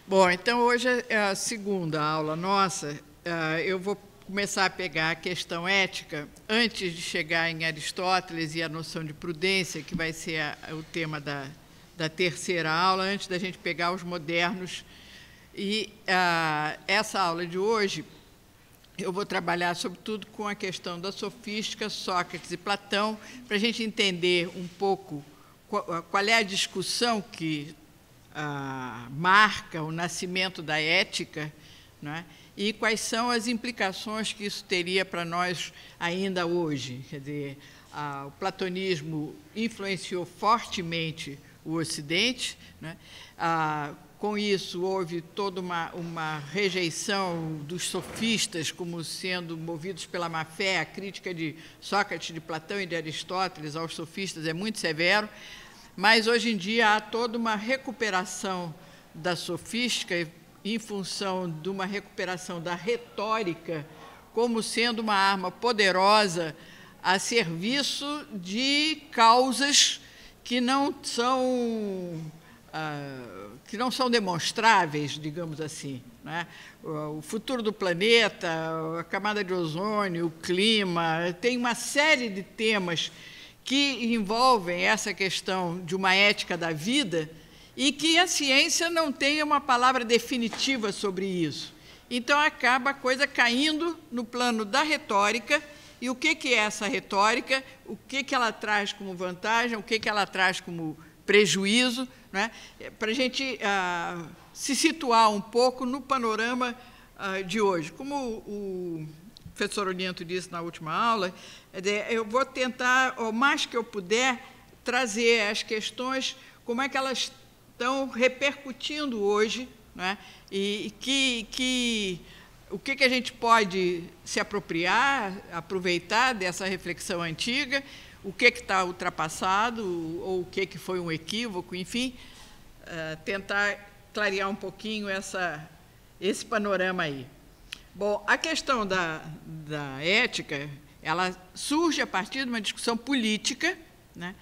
Bom, então hoje é a segunda aula nossa. Eu vou começar a pegar a questão ética antes de chegar em Aristóteles e a noção de prudência, que vai ser o tema da terceira aula, antes da gente pegar os modernos. E essa aula de hoje eu vou trabalhar, sobretudo, com a questão da sofística, Sócrates e Platão, para a gente entender um pouco qual é a discussão que marca o nascimento da ética, né? E quais são as implicações que isso teria para nós ainda hoje. Quer dizer, o platonismo influenciou fortemente o Ocidente, né? Com isso, houve toda uma rejeição dos sofistas como sendo movidos pela má-fé. A crítica de Sócrates, de Platão e de Aristóteles aos sofistas é muito severo, mas hoje em dia há toda uma recuperação da sofística em função de uma recuperação da retórica como sendo uma arma poderosa a serviço de causas que não são demonstráveis, digamos assim, né? O futuro do planeta, a camada de ozônio, o clima, tem uma série de temas que envolvem essa questão de uma ética da vida e que a ciência não tem uma palavra definitiva sobre isso. Então, acaba a coisa caindo no plano da retórica. E o que é essa retórica? O que ela traz como vantagem? O que ela traz como prejuízo? Né? Para a gente se situar um pouco no panorama de hoje. Como o professor Olinto disse na última aula, eu vou tentar, o mais que eu puder, trazer as questões, como é que elas estão repercutindo hoje, né? E o que a gente pode se apropriar, aproveitar dessa reflexão antiga, o que está ultrapassado, ou o que foi um equívoco, enfim, tentar clarear um pouquinho esse panorama aí. Bom, a questão da ética, ela surge a partir de uma discussão política, né?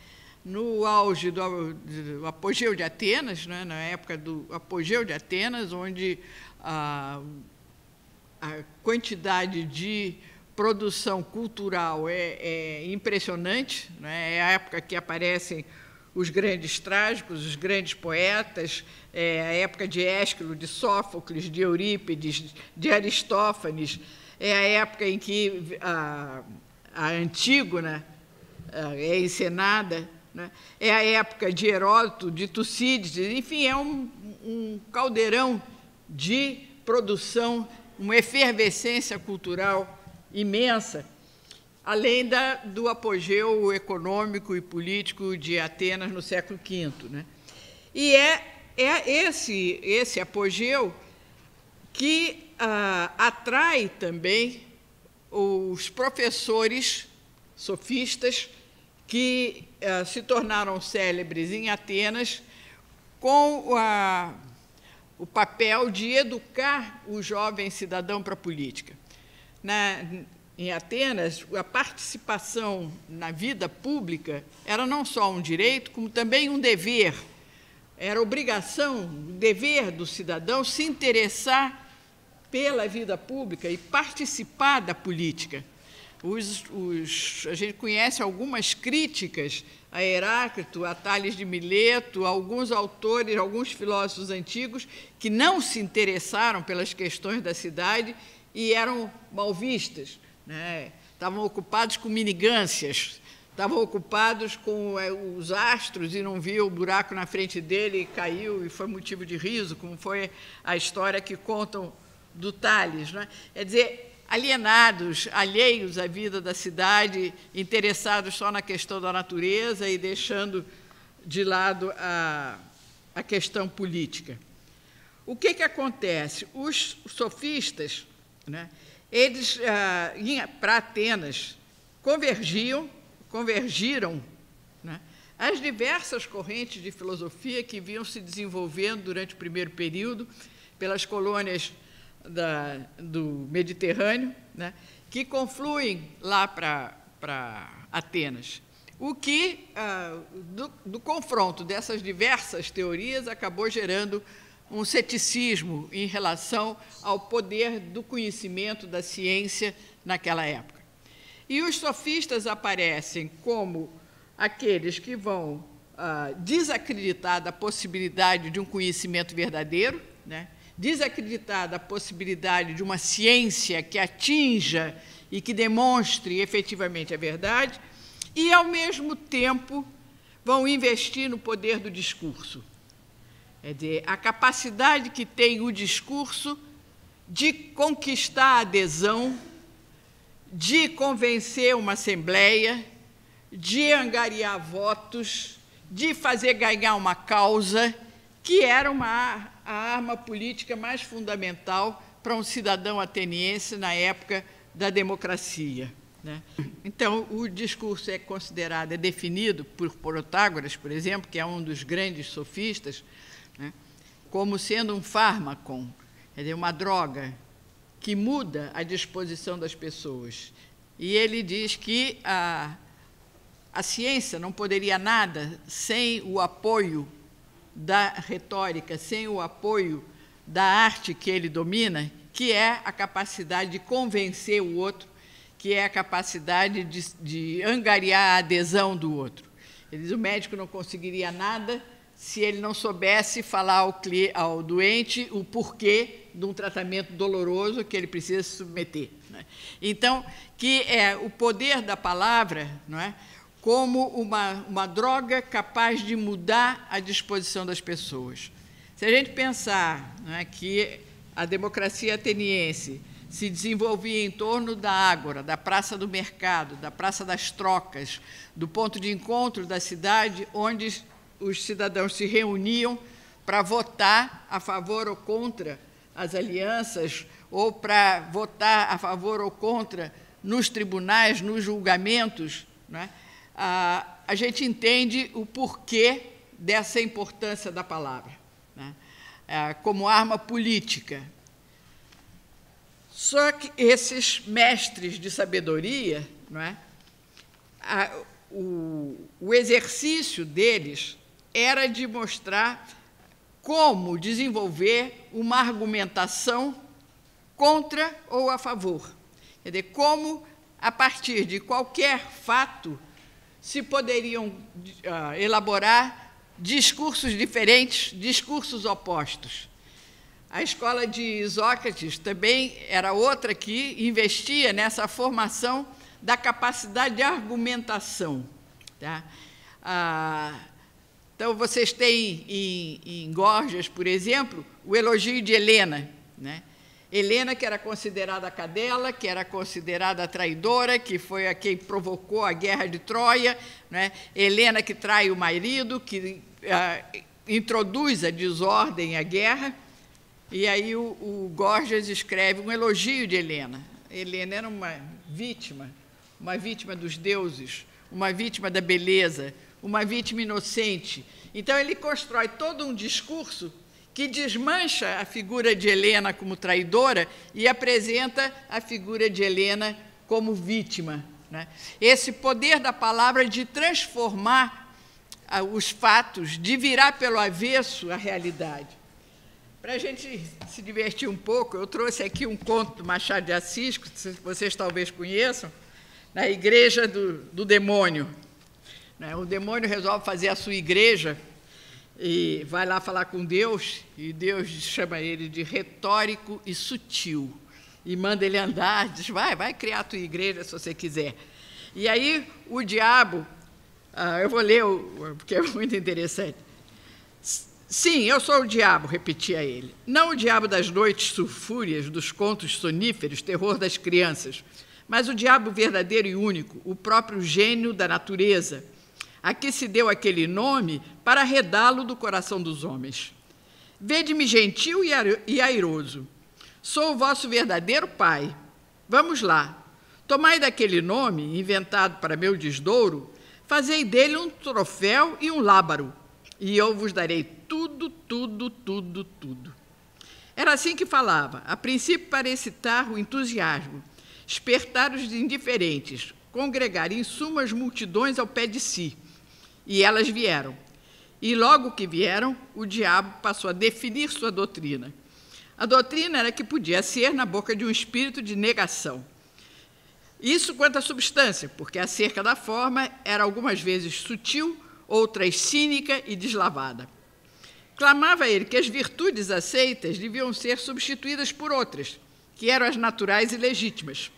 No auge do apogeu de Atenas, né? Na época do apogeu de Atenas, onde a quantidade de produção cultural é impressionante, né? É a época que aparecem os grandes trágicos, os grandes poetas, a época de Ésquilo, de Sófocles, de Eurípides, de Aristófanes, é a época em que a Antígona é encenada, né? É a época de Heródoto, de Tucídides, enfim, é um caldeirão de produção, uma efervescência cultural imensa, além do apogeu econômico e político de Atenas no século V. Né? E esse apogeu que atrai também os professores sofistas que se tornaram célebres em Atenas com o papel de educar o jovem cidadão para a política. Em Atenas, a participação na vida pública era não só um direito, como também um dever. Era obrigação, dever do cidadão se interessar pela vida pública e participar da política. A gente conhece algumas críticas a Heráclito, a Tales de Mileto, alguns autores, alguns filósofos antigos que não se interessaram pelas questões da cidade e eram mal vistas, né? Estavam ocupados com minigâncias, estavam ocupados com os astros e não viam o buraco na frente dele e caiu e foi motivo de riso, como foi a história que contam do Tales, né? Quer dizer, alienados, alheios à vida da cidade, interessados só na questão da natureza e deixando de lado a questão política. O que acontece? Os sofistas, né, eles, para Atenas, convergiram, né, as diversas correntes de filosofia que vinham se desenvolvendo durante o primeiro período pelas colônias do Mediterrâneo, né, que confluem lá para Atenas. O que, do confronto dessas diversas teorias, acabou gerando um ceticismo em relação ao poder do conhecimento da ciência naquela época. E os sofistas aparecem como aqueles que vão desacreditar da possibilidade de um conhecimento verdadeiro, né? Desacreditar da possibilidade de uma ciência que atinja e que demonstre efetivamente a verdade, e, ao mesmo tempo, vão investir no poder do discurso. Quer dizer, a capacidade que tem o discurso de conquistar a adesão, de convencer uma assembleia, de angariar votos, de fazer ganhar uma causa, que era a arma política mais fundamental para um cidadão ateniense na época da democracia, né? Então, o discurso é considerado, é definido por Protágoras, por exemplo, que é um dos grandes sofistas, né, como sendo um fármacon, quer dizer, uma droga que muda a disposição das pessoas. E ele diz que a ciência não poderia nada sem o apoio da retórica, sem o apoio da arte que ele domina, que é a capacidade de convencer o outro, que é a capacidade de angariar a adesão do outro. Ele diz, o médico não conseguiria nada se ele não soubesse falar ao doente o porquê de um tratamento doloroso que ele precisa se submeter, né? Então, que é o poder da palavra, não é, como uma droga capaz de mudar a disposição das pessoas. Se a gente pensar, não é, que a democracia ateniense se desenvolvia em torno da ágora, da praça do mercado, da praça das trocas, do ponto de encontro da cidade, onde os cidadãos se reuniam para votar a favor ou contra as alianças, ou para votar a favor ou contra nos tribunais, nos julgamentos, né? A gente entende o porquê dessa importância da palavra, né, como arma política. Só que esses mestres de sabedoria, não é, o exercício deles era de mostrar como desenvolver uma argumentação contra ou a favor. Quer dizer, como, a partir de qualquer fato, se poderiam elaborar discursos diferentes, discursos opostos. A escola de Sócrates também era outra que investia nessa formação da capacidade de argumentação, tá? Então, vocês têm em Górgias, por exemplo, o elogio de Helena, né? Helena, que era considerada a cadela, que era considerada a traidora, que foi a quem provocou a guerra de Troia, né? Helena, que trai o marido, que introduz a desordem, a guerra. E aí o Górgias escreve um elogio de Helena. Helena era uma vítima dos deuses, uma vítima da beleza, uma vítima inocente. Então, ele constrói todo um discurso que desmancha a figura de Helena como traidora e apresenta a figura de Helena como vítima, né? Esse poder da palavra de transformar os fatos, de virar pelo avesso a realidade. Para a gente se divertir um pouco, eu trouxe aqui um conto do Machado de Assis, que vocês talvez conheçam, na Igreja do Demônio. O demônio resolve fazer a sua igreja e vai lá falar com Deus, e Deus chama ele de retórico e sutil, e manda ele andar, diz, vai criar a tua igreja se você quiser. E aí o diabo, eu vou ler, porque é muito interessante. Sim, eu sou o diabo, repetia ele. Não o diabo das noites sulfúreas, dos contos soníferos, terror das crianças, mas o diabo verdadeiro e único, o próprio gênio da natureza, a que se deu aquele nome para arredá-lo do coração dos homens. Vede-me gentil e airoso. Sou o vosso verdadeiro pai. Vamos lá. Tomai daquele nome, inventado para meu desdouro, fazei dele um troféu e um lábaro, e eu vos darei tudo, tudo, tudo, tudo. Era assim que falava, a princípio para excitar o entusiasmo, espertar os indiferentes, congregar em suma as multidões ao pé de si. E elas vieram. E logo que vieram, o diabo passou a definir sua doutrina. A doutrina era que podia ser na boca de um espírito de negação. Isso quanto à substância, porque acerca da forma era algumas vezes sutil, outras cínica e deslavada. Clamava ele que as virtudes aceitas deviam ser substituídas por outras, que eram as naturais e legítimas.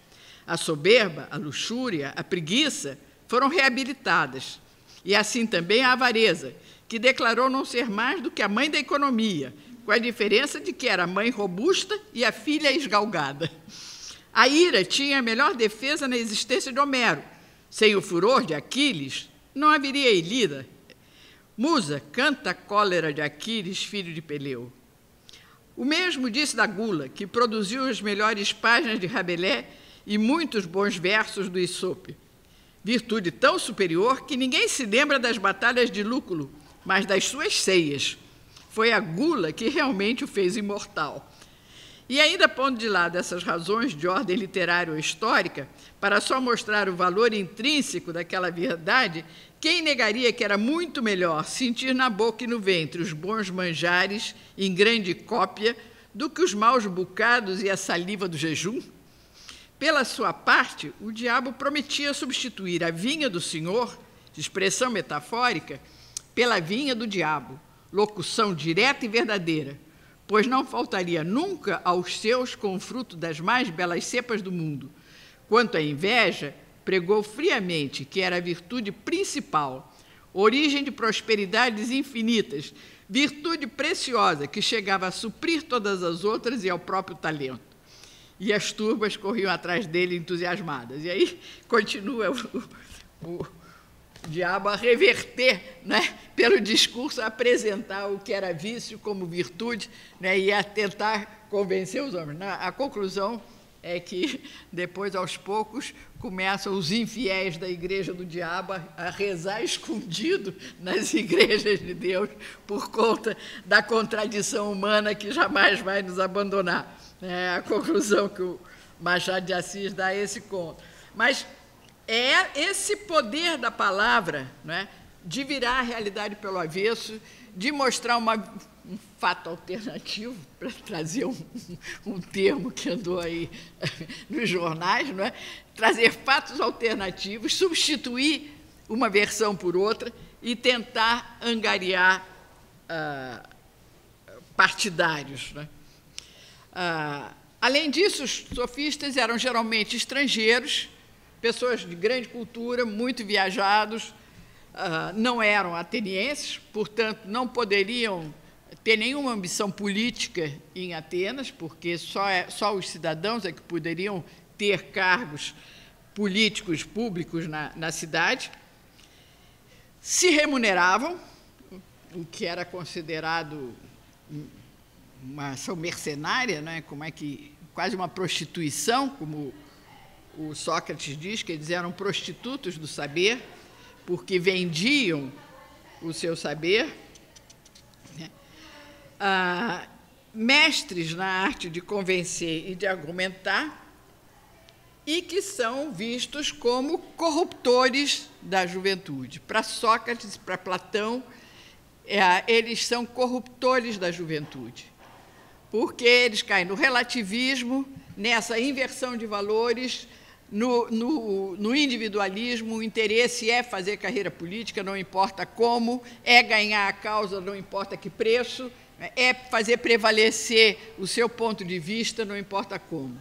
A soberba, a luxúria, a preguiça foram reabilitadas, e assim também a avareza, que declarou não ser mais do que a mãe da economia, com a diferença de que era a mãe robusta e a filha esgalgada. A ira tinha a melhor defesa na existência de Homero. Sem o furor de Aquiles, não haveria Ilíada. Musa, canta a cólera de Aquiles, filho de Peleu. O mesmo disse da gula, que produziu as melhores páginas de Rabelais e muitos bons versos do Isope. Virtude tão superior que ninguém se lembra das batalhas de Lúculo, mas das suas ceias. Foi a gula que realmente o fez imortal. E ainda pondo de lado essas razões de ordem literária ou histórica, para só mostrar o valor intrínseco daquela verdade, quem negaria que era muito melhor sentir na boca e no ventre os bons manjares em grande cópia do que os maus bocados e a saliva do jejum? Pela sua parte, o diabo prometia substituir a vinha do Senhor, de expressão metafórica, pela vinha do diabo, locução direta e verdadeira, pois não faltaria nunca aos seus com o fruto das mais belas cepas do mundo. Quanto à inveja, pregou friamente que era a virtude principal, origem de prosperidades infinitas, virtude preciosa que chegava a suprir todas as outras e ao próprio talento. E as turbas corriam atrás dele entusiasmadas. E aí continua o diabo a reverter, né, pelo discurso, a apresentar o que era vício como virtude, né, e a tentar convencer os homens. A conclusão é que, depois, aos poucos, começam os infiéis da igreja do diabo a rezar escondido nas igrejas de Deus por conta da contradição humana que jamais vai nos abandonar. É a conclusão que o Machado de Assis dá a esse conto. Mas é esse poder da palavra, né, de virar a realidade pelo avesso, de mostrar um fato alternativo, para trazer um termo que andou aí nos jornais, não é? Trazer fatos alternativos, substituir uma versão por outra e tentar angariar partidários, né? Além disso, os sofistas eram geralmente estrangeiros, pessoas de grande cultura, muito viajados, não eram atenienses, portanto, não poderiam ter nenhuma ambição política em Atenas, porque só os cidadãos é que poderiam ter cargos políticos públicos na cidade. Se remuneravam, o que era considerado uma ação mercenária, né? Quase uma prostituição, como o Sócrates diz, que eles eram prostitutos do saber, porque vendiam o seu saber, né? Mestres na arte de convencer e de argumentar, e que são vistos como corruptores da juventude. Para Sócrates, para Platão, eles são corruptores da juventude, porque eles caem no relativismo, nessa inversão de valores, no individualismo. O interesse é fazer carreira política, não importa como, é ganhar a causa, não importa que preço, é fazer prevalecer o seu ponto de vista, não importa como.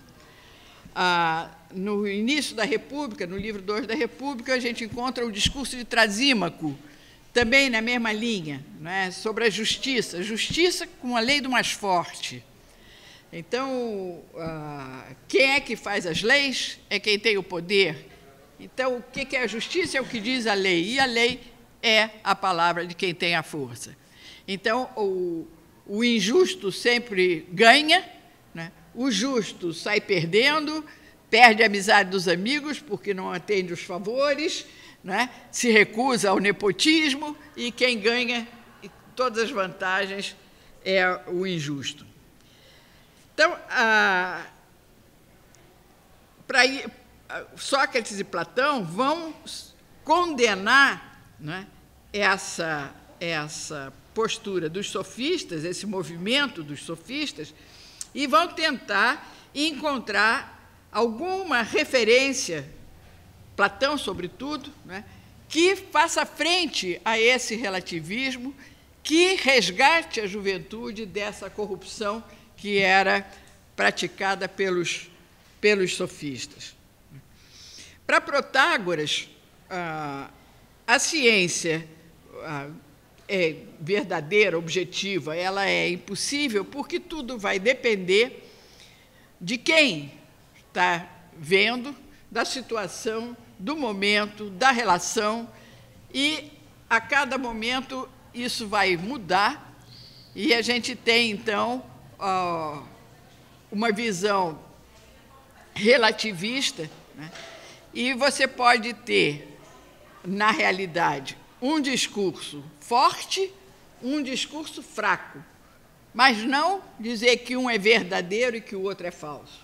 No início da República, no livro 2 da República, a gente encontra o discurso de Trasímaco, também na mesma linha, né, sobre a justiça com a lei do mais forte. Então, quem é que faz as leis é quem tem o poder. Então, o que é a justiça? É o que diz a lei, e a lei é a palavra de quem tem a força. Então, o injusto sempre ganha, né? O justo sai perdendo, perde a amizade dos amigos porque não atende os favores, né? Se recusa ao nepotismo, e quem ganha todas as vantagens é o injusto. Então, Sócrates e Platão vão condenar, né, essa essa postura dos sofistas, esse movimento dos sofistas, e vão tentar encontrar alguma referência, Platão, sobretudo, né, que faça frente a esse relativismo, que resgate a juventude dessa corrupção que era praticada pelos sofistas. Para Protágoras, a ciência é verdadeira, objetiva, ela é impossível, porque tudo vai depender de quem está vendo, da situação, do momento, da relação, e a cada momento isso vai mudar, e a gente tem, então, uma visão relativista, né? E você pode ter, na realidade, um discurso forte, um discurso fraco, mas não dizer que um é verdadeiro e que o outro é falso.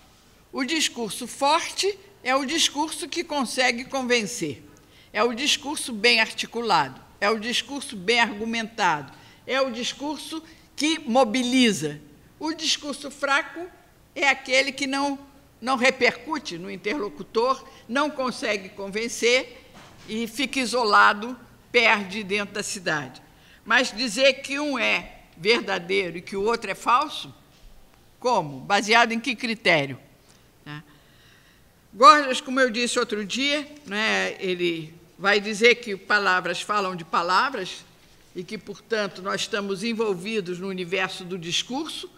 O discurso forte é o discurso que consegue convencer, é o discurso bem articulado, é o discurso bem argumentado, é o discurso que mobiliza. O discurso fraco é aquele que não repercute no interlocutor, não consegue convencer e fica isolado, perde dentro da cidade. Mas dizer que um é verdadeiro e que o outro é falso, como? Baseado em que critério? Gorgias, como eu disse outro dia, né, ele vai dizer que palavras falam de palavras e que, portanto, nós estamos envolvidos no universo do discurso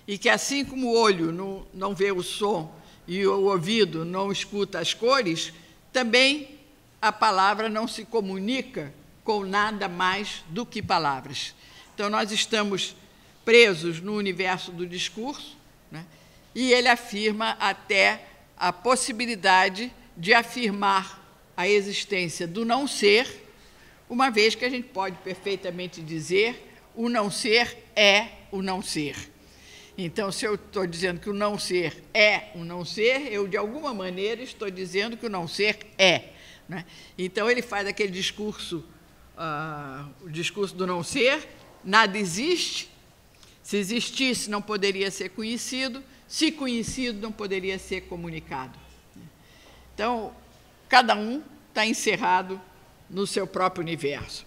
e que, assim como o olho não vê o som e o ouvido não escuta as cores, também a palavra não se comunica com nada mais do que palavras. Então, nós estamos presos no universo do discurso, né, e ele afirma até a possibilidade de afirmar a existência do não ser, uma vez que a gente pode perfeitamente dizer o não ser é o não ser. Então, se eu estou dizendo que o não ser é o não ser, eu, de alguma maneira, estou dizendo que o não ser é, né? Então, ele faz aquele discurso, o discurso do não ser, nada existe, se existisse não poderia ser conhecido, se conhecido não poderia ser comunicado. Então, cada um está encerrado no seu próprio universo.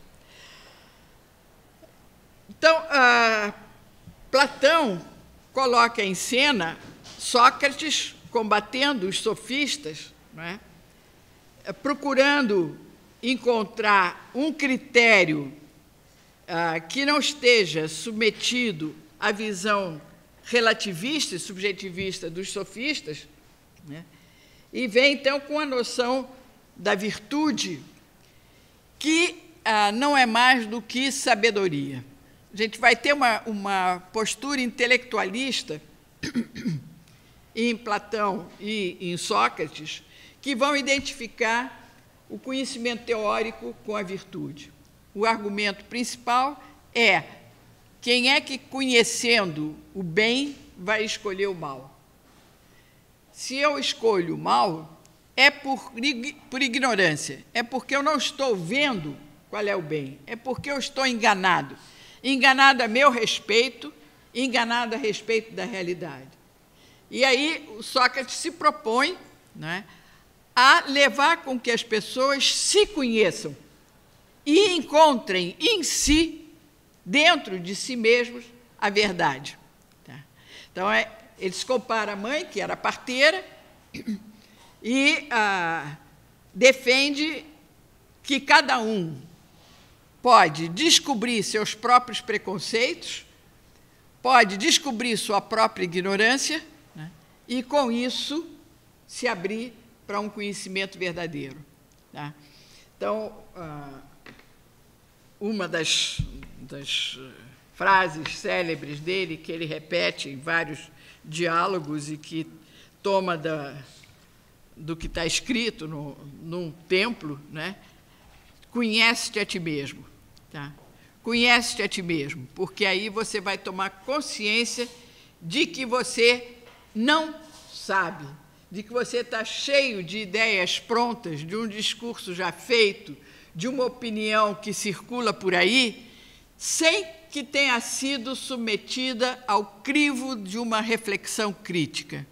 Então, Platão coloca em cena Sócrates combatendo os sofistas, não é? Procurando encontrar um critério que não esteja submetido à visão relativista e subjetivista dos sofistas, né? E vem, então, com a noção da virtude, que não é mais do que sabedoria. A gente vai ter uma postura intelectualista em Platão e em Sócrates, que vão identificar o conhecimento teórico com a virtude. O argumento principal é: quem é que, conhecendo o bem, vai escolher o mal? Se eu escolho o mal, é por ignorância, é porque eu não estou vendo qual é o bem, é porque eu estou enganado. Enganado a meu respeito, enganado a respeito da realidade. E aí o Sócrates se propõe, né, a levar com que as pessoas se conheçam e encontrem em si, dentro de si mesmos, a verdade. Tá? Então, ele se compara à mãe, que era parteira, e defende que cada um pode descobrir seus próprios preconceitos, pode descobrir sua própria ignorância, né, e, com isso, se abrir para um conhecimento verdadeiro. Tá? Então, uma das frases célebres dele, que ele repete em vários diálogos e que toma do que está escrito num templo, né? Conhece-te a ti mesmo. Tá? Conhece-te a ti mesmo, porque aí você vai tomar consciência de que você não sabe, de que você está cheio de ideias prontas, de um discurso já feito, de uma opinião que circula por aí, sem que tenha sido submetida ao crivo de uma reflexão crítica.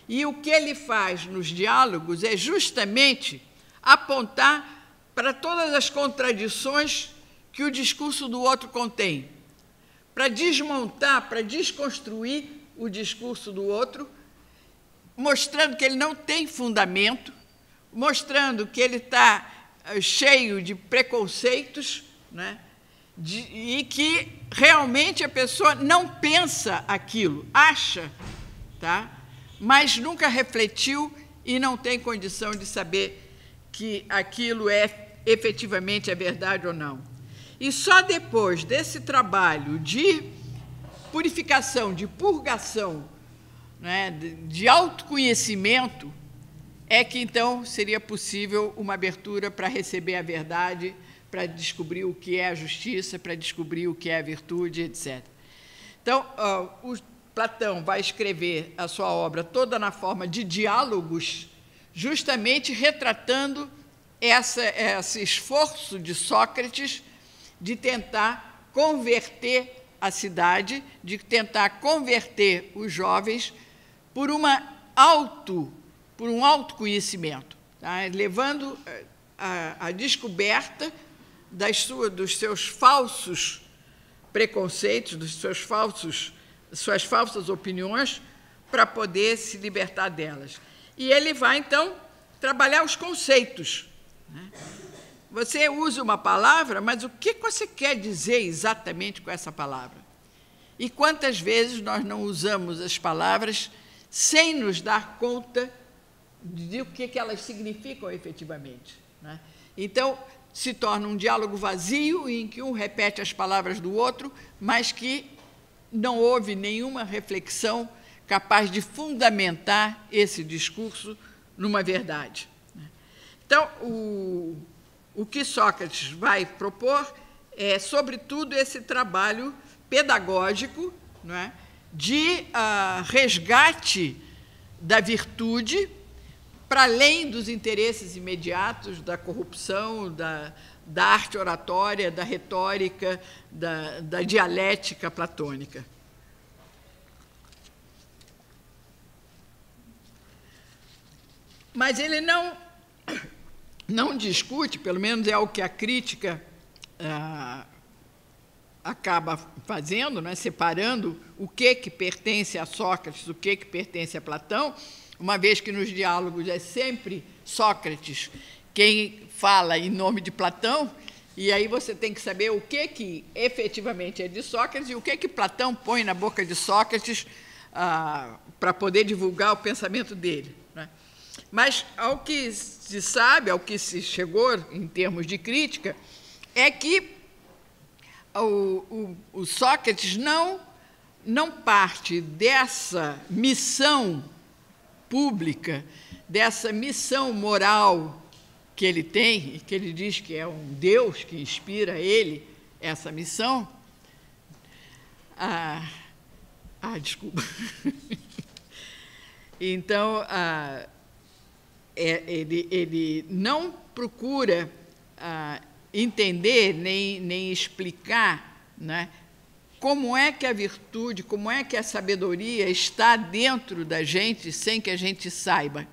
E o que ele faz nos diálogos é justamente apontar para todas as contradições que o discurso do outro contém, para desmontar, para desconstruir o discurso do outro, mostrando que ele não tem fundamento, mostrando que ele está cheio de preconceitos, né? E que realmente a pessoa não pensa aquilo, acha, tá? Mas nunca refletiu e não tem condição de saber que aquilo é efetivamente a verdade ou não. E só depois desse trabalho de purificação, de purgação, né, de autoconhecimento, é que, então, seria possível uma abertura para receber a verdade, para descobrir o que é a justiça, para descobrir o que é a virtude, etc. Então, o Platão vai escrever a sua obra toda na forma de diálogos, justamente retratando esse esforço de Sócrates de tentar converter a cidade, de tentar converter os jovens por um autoconhecimento, tá? Levando a descoberta dos seus falsos preconceitos, suas falsas opiniões, para poder se libertar delas. E ele vai, então, trabalhar os conceitos, né? Você usa uma palavra, mas o que você quer dizer exatamente com essa palavra? E quantas vezes nós não usamos as palavras sem nos dar conta de o que elas significam efetivamente, né? Então, se torna um diálogo vazio em que um repete as palavras do outro, mas que não houve nenhuma reflexão capaz de fundamentar esse discurso numa verdade. Então, o que Sócrates vai propor é, sobretudo, esse trabalho pedagógico, não é, de resgate da virtude para além dos interesses imediatos, da corrupção, da arte oratória, da retórica, da dialética platônica. Mas ele não discute, pelo menos é o que a crítica acaba fazendo, né, separando o que pertence a Sócrates, o que pertence a Platão, uma vez que nos diálogos é sempre Sócrates quem fala em nome de Platão, e aí você tem que saber o que efetivamente é de Sócrates e o que Platão põe na boca de Sócrates para poder divulgar o pensamento dele, né? Mas, ao que se sabe, ao que se chegou em termos de crítica, é que o Sócrates não parte dessa missão pública, dessa missão moral que ele tem, e que ele diz que é um Deus que inspira ele essa missão. Desculpa. Então, ele não procura entender nem explicar, né, como é que a virtude, como é que a sabedoria está dentro da gente sem que a gente saiba,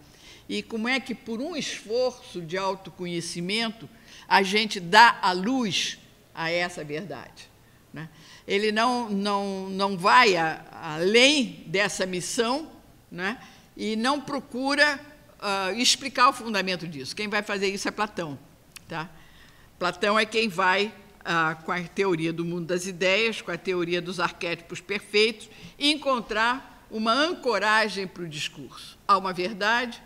e como é que, por um esforço de autoconhecimento, a gente dá a luz a essa verdade, né? Ele não vai além dessa missão, né, e não procura explicar o fundamento disso. Quem vai fazer isso é Platão, tá? Platão é quem vai, com a teoria do mundo das ideias, com a teoria dos arquétipos perfeitos, encontrar uma ancoragem para o discurso. Há uma verdade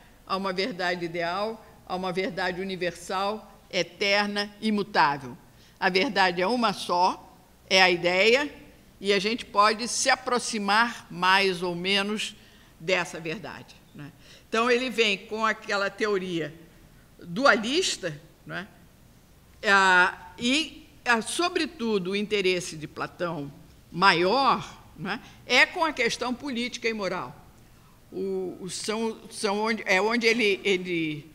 ideal, há uma verdade universal, eterna, imutável. A verdade é uma só, é a ideia, e a gente pode se aproximar mais ou menos dessa verdade, né? Então, ele vem com aquela teoria dualista, né? E, sobretudo, o interesse de Platão maior, né, é com a questão política e moral. Onde ele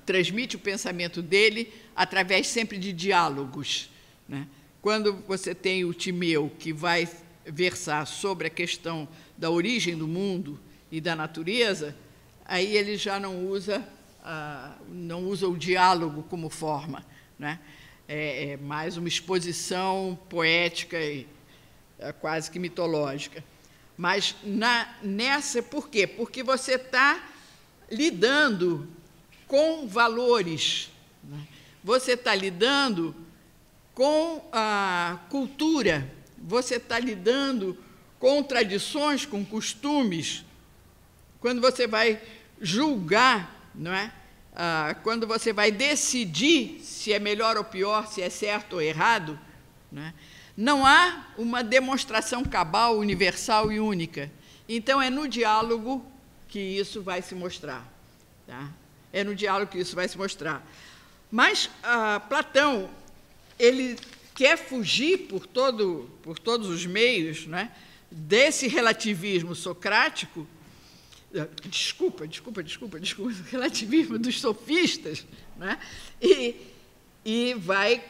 transmite o pensamento dele através sempre de diálogos, né? Quando você tem o Timeu, que vai versar sobre a questão da origem do mundo e da natureza, aí ele já não usa o diálogo como forma, né? É mais uma exposição poética e quase que mitológica. Mas nessa, por quê? Porque você está lidando com valores, né? Você está lidando com a cultura, você está lidando com tradições, com costumes. Quando você vai julgar, não é? Quando você vai decidir se é melhor ou pior, se é certo ou errado, né? Não há uma demonstração cabal, universal e única. Então, é no diálogo que isso vai se mostrar. Tá? É no diálogo que isso vai se mostrar. Mas Platão, ele quer fugir por todos os meios, né, desse relativismo socrático, desculpa, relativismo dos sofistas, né, e vai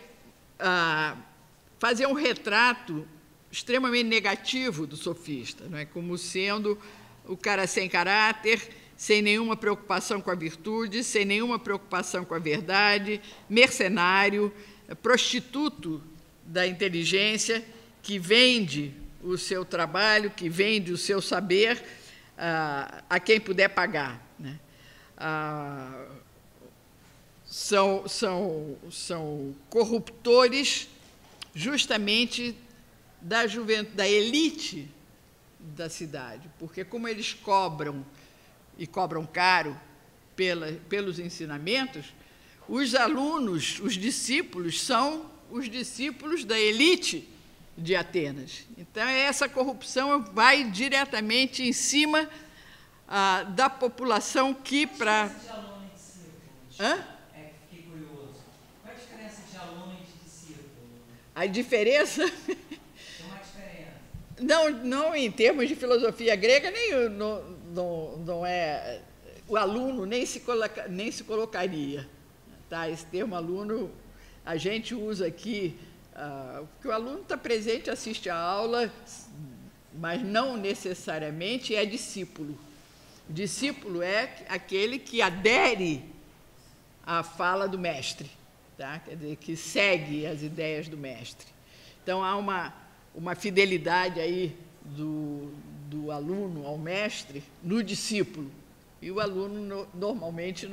fazer um retrato extremamente negativo do sofista, né, como sendo o cara sem caráter, sem nenhuma preocupação com a virtude, sem nenhuma preocupação com a verdade, mercenário, prostituto da inteligência, que vende o seu trabalho, que vende o seu saber a quem puder pagar, né? São corruptores justamente da elite da cidade, porque como eles cobram, e cobram caro pelos ensinamentos, os alunos, os discípulos, são os discípulos da elite de Atenas. Então, essa corrupção vai diretamente em cima da população que para... Qual a diferença de aluno e discípulo? Hã? Fiquei curioso. Qual a diferença de aluno e de discípulo? A diferença... Tem uma diferença. Não em termos de filosofia grega, não é... O aluno nem se colocaria. Tá? Esse termo aluno, a gente usa aqui, porque o aluno está presente, assiste a aula, mas não necessariamente é discípulo. O discípulo é aquele que adere à fala do mestre, tá? Quer dizer, que segue as ideias do mestre. Então, há uma fidelidade aí do aluno ao mestre no discípulo. E o aluno normalmente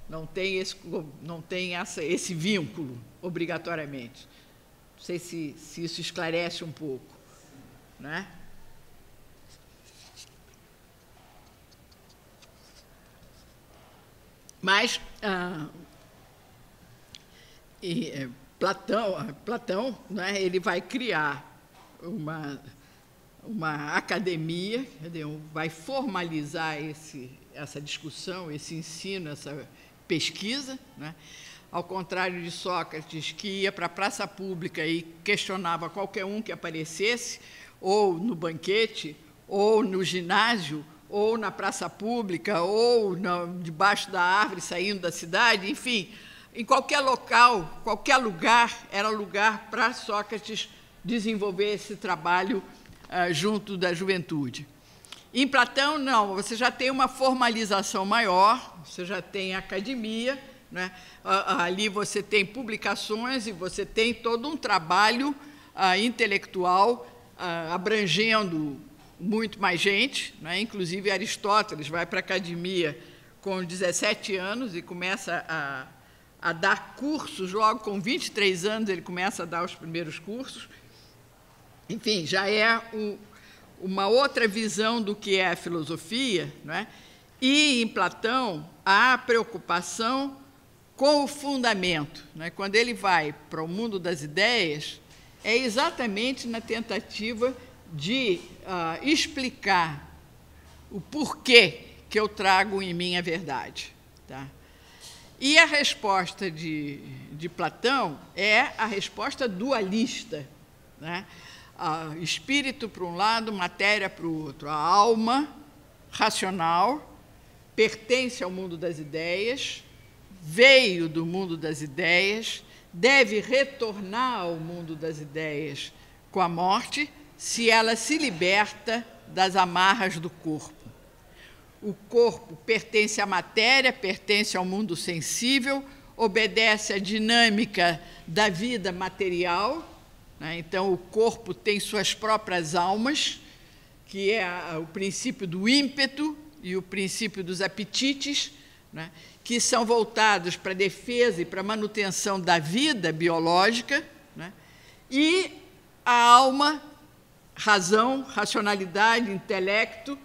não tem esse vínculo, obrigatoriamente. Não sei se isso esclarece um pouco, né? Mas Platão, né, ele vai criar uma academia, vai formalizar essa discussão, esse ensino, essa pesquisa, né? Ao contrário de Sócrates, que ia para a praça pública e questionava qualquer um que aparecesse, ou no banquete, ou no ginásio, ou na praça pública, ou debaixo da árvore, saindo da cidade, enfim, em qualquer local, qualquer lugar, era lugar para Sócrates desenvolver esse trabalho junto da juventude. Em Platão, não, você já tem uma formalização maior, você já tem academia, né? Ali você tem publicações e você tem todo um trabalho intelectual abrangendo muito mais gente, né? Inclusive Aristóteles vai para a academia com 17 anos e começa a dar cursos, logo com 23 anos ele começa a dar os primeiros cursos. Enfim, já é uma outra visão do que é a filosofia, né? E em Platão há a preocupação com o fundamento, né? Quando ele vai para o mundo das ideias, é exatamente na tentativa de explicar o porquê que eu trago em mim a verdade. Tá? E a resposta de Platão é a resposta dualista, né? Espírito para um lado, matéria para o outro. A alma racional pertence ao mundo das ideias, veio do mundo das ideias, deve retornar ao mundo das ideias com a morte, se ela se liberta das amarras do corpo. O corpo pertence à matéria, pertence ao mundo sensível, obedece à dinâmica da vida material, né? Então, o corpo tem suas próprias almas, que é o princípio do ímpeto e o princípio dos apetites, né? Que são voltados para a defesa e para a manutenção da vida biológica, né? E a alma, razão, racionalidade, intelecto,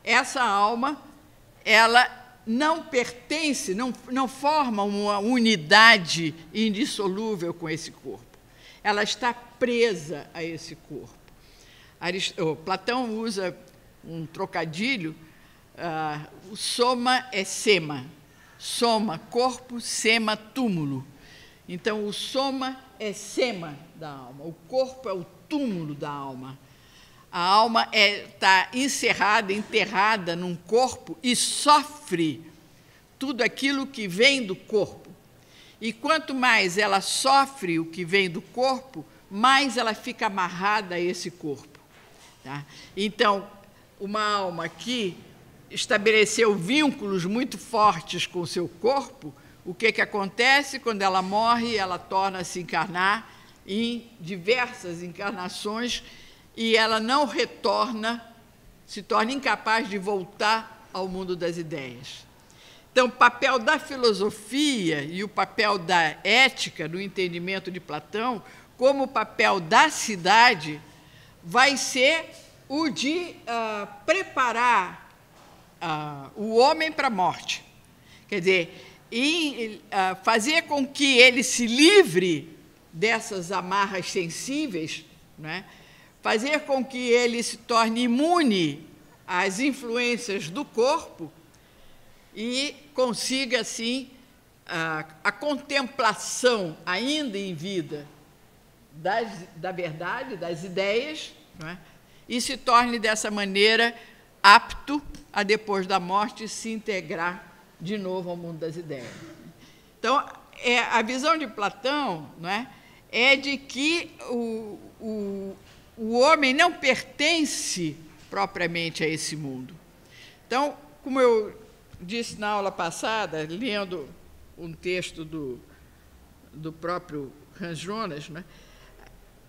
essa alma, ela não pertence, não forma uma unidade indissolúvel com esse corpo. Ela está presa a esse corpo. Platão usa um trocadilho, o soma é sema. Soma, corpo, sema, túmulo. Então, o soma é sema da alma, o corpo é o túmulo da alma. A alma está enterrada num corpo e sofre tudo aquilo que vem do corpo. E quanto mais ela sofre o que vem do corpo, mais ela fica amarrada a esse corpo. Tá? Então, uma alma que estabeleceu vínculos muito fortes com o seu corpo, o que acontece? Quando ela morre, ela torna a se encarnar em diversas encarnações, e ela não retorna, se torna incapaz de voltar ao mundo das ideias. Então, o papel da filosofia e o papel da ética, no entendimento de Platão, como o papel da cidade, vai ser o de preparar o homem para a morte. Quer dizer, fazer com que ele se livre dessas amarras sensíveis, né? Fazer com que ele se torne imune às influências do corpo e consiga, assim, a contemplação, ainda em vida, da verdade, das ideias, não é? E se torne, dessa maneira, apto a, depois da morte, se integrar de novo ao mundo das ideias. Então, a visão de Platão, não é? É de que o homem não pertence propriamente a esse mundo. Então, como eu disse na aula passada, lendo um texto do próprio Hans Jonas, né,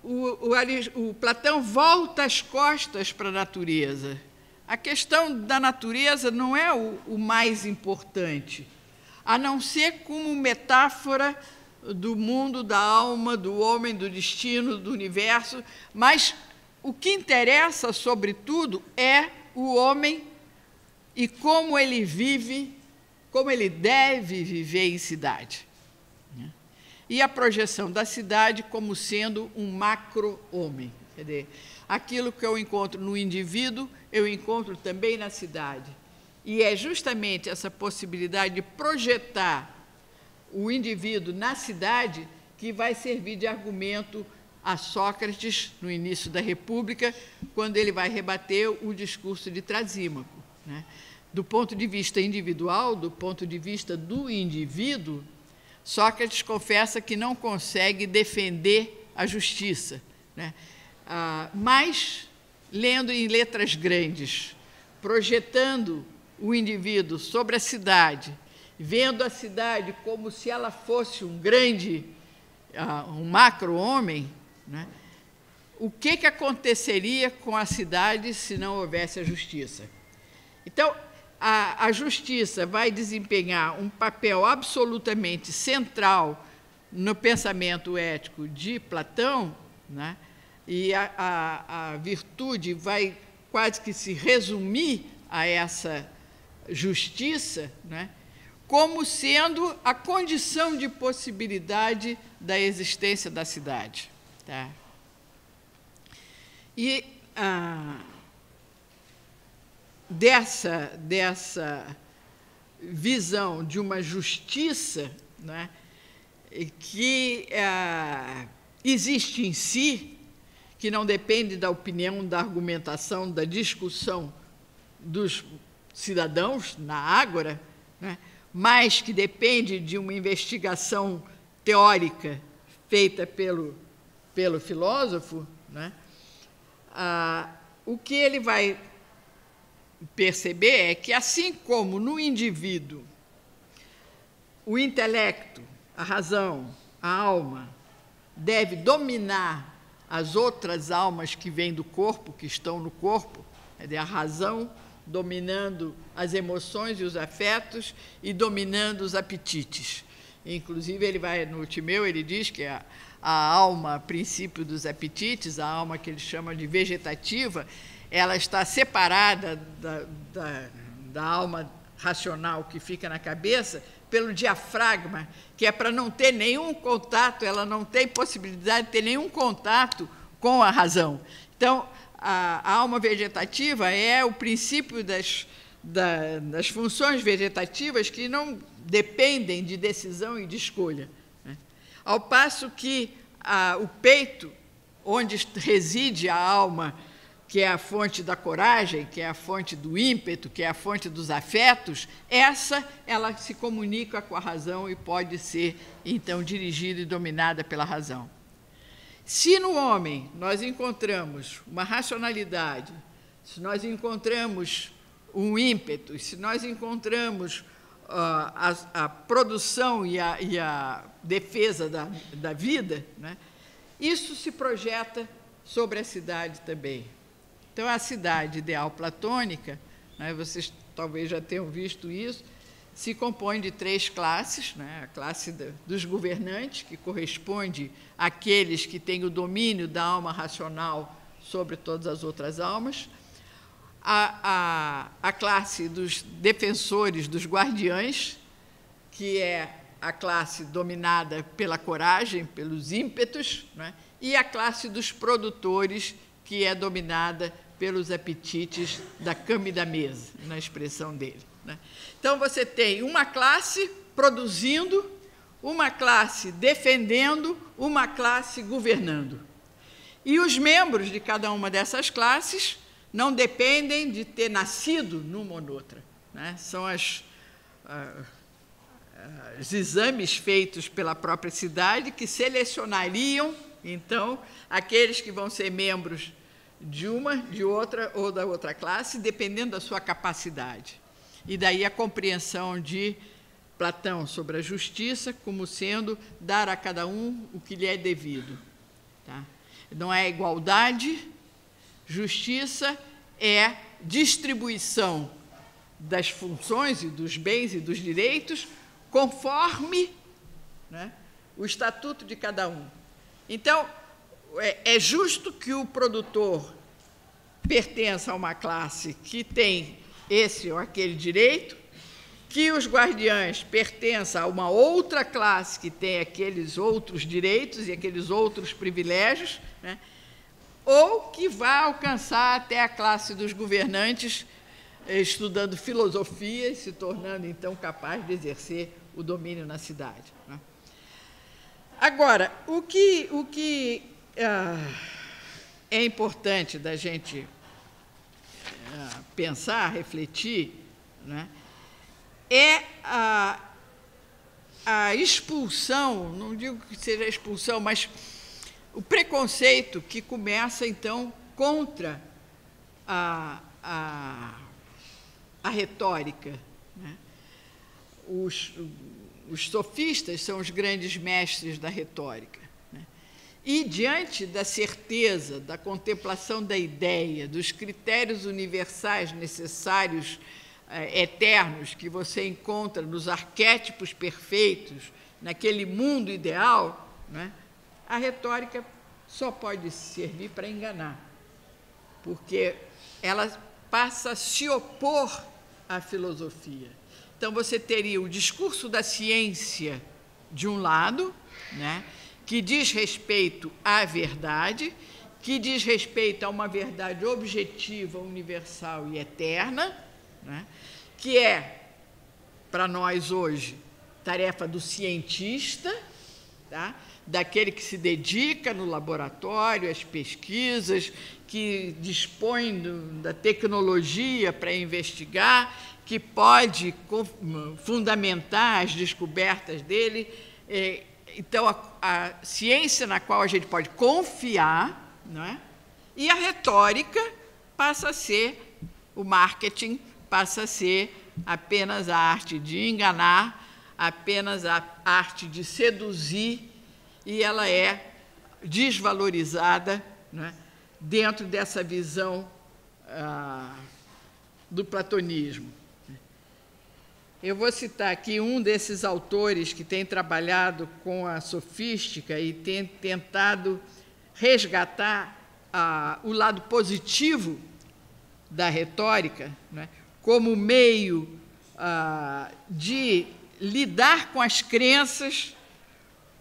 o Platão volta as costas para a natureza. A questão da natureza não é o mais importante, a não ser como metáfora do mundo, da alma, do homem, do destino, do universo, mas o que interessa, sobretudo, é o homem e como ele vive, como ele deve viver em cidade. E a projeção da cidade como sendo um macro-homem. Quer dizer, aquilo que eu encontro no indivíduo, eu encontro também na cidade. E é justamente essa possibilidade de projetar o indivíduo na cidade que vai servir de argumento a Sócrates, no início da República, quando ele vai rebater o discurso de Trasímaco, né? Do ponto de vista individual, do ponto de vista do indivíduo, Sócrates confessa que não consegue defender a justiça, né? Mas, lendo em letras grandes, projetando o indivíduo sobre a cidade, vendo a cidade como se ela fosse um macro-homem, né? O que aconteceria com a cidade se não houvesse a justiça? Então, a justiça vai desempenhar um papel absolutamente central no pensamento ético de Platão, né? E a virtude vai quase que se resumir a essa justiça, né? Como sendo a condição de possibilidade da existência da cidade. Tá? E dessa visão de uma justiça, né, que existe em si, que não depende da opinião, da argumentação, da discussão dos cidadãos na ágora, né, mas que depende de uma investigação teórica feita pelo filósofo, né, o que ele vai perceber é que, assim como no indivíduo o intelecto, a razão, a alma, deve dominar as outras almas que vêm do corpo, que estão no corpo, a razão dominando as emoções e os afetos e dominando os apetites. Inclusive, ele vai, no Timeu, ele diz que a alma, princípio dos apetites, a alma que ele chama de vegetativa, ela está separada da alma racional que fica na cabeça pelo diafragma, que é para não ter nenhum contato, ela não tem possibilidade de ter nenhum contato com a razão. Então, a alma vegetativa é o princípio das funções vegetativas que não dependem de decisão e de escolha, né? Ao passo que o peito, onde reside a alma, que é a fonte da coragem, que é a fonte do ímpeto, que é a fonte dos afetos, ela se comunica com a razão e pode ser, então, dirigida e dominada pela razão. Se no homem nós encontramos uma racionalidade, se nós encontramos um ímpeto, se nós encontramos a produção e a defesa da vida, né, isso se projeta sobre a cidade também. Então, a cidade ideal platônica, né, vocês talvez já tenham visto isso, se compõe de 3 classes, né? A classe dos governantes, que corresponde àqueles que têm o domínio da alma racional sobre todas as outras almas, a classe dos defensores, dos guardiães, que é a classe dominada pela coragem, pelos ímpetos, né? E a classe dos produtores, que é dominada pelos apetites da cama e da mesa, na expressão dele, né? Então, você tem uma classe produzindo, uma classe defendendo, uma classe governando. E os membros de cada uma dessas classes não dependem de ter nascido numa ou noutra, né? São os exames feitos pela própria cidade que selecionariam, então, aqueles que vão ser membros de uma, de outra ou da outra classe, dependendo da sua capacidade. E daí a compreensão de Platão sobre a justiça como sendo dar a cada um o que lhe é devido, tá? Não é igualdade, justiça é distribuição das funções e dos bens e dos direitos conforme, né, o estatuto de cada um. Então, é justo que o produtor pertença a uma classe que tem esse ou aquele direito, que os guardiães pertençam a uma outra classe que tem aqueles outros direitos e aqueles outros privilégios, né? Ou que vá alcançar até a classe dos governantes, estudando filosofia e se tornando, então, capaz de exercer o domínio na cidade, né? Agora, o que é importante da gente pensar, refletir, né, é a expulsão, não digo que seja a expulsão, mas o preconceito que começa, então, contra a retórica, né? Os sofistas são os grandes mestres da retórica, né? E, diante da certeza, da contemplação da ideia, dos critérios universais necessários, eternos, que você encontra nos arquétipos perfeitos, naquele mundo ideal, né, a retórica só pode servir para enganar, porque ela passa a se opor à filosofia. Então, você teria o discurso da ciência, de um lado, né, que diz respeito à verdade, que diz respeito a uma verdade objetiva, universal e eterna, né, que é, para nós hoje, tarefa do cientista, tá, daquele que se dedica no laboratório às pesquisas, que dispõe da tecnologia para investigar, que pode fundamentar as descobertas dele então, a ciência na qual a gente pode confiar, não é? E a retórica passa a ser, o marketing passa a ser apenas a arte de enganar, apenas a arte de seduzir, e ela é desvalorizada, não é? Dentro dessa visão do platonismo. Eu vou citar aqui um desses autores que tem trabalhado com a sofística e tem tentado resgatar o lado positivo da retórica, né, como meio de lidar com as crenças,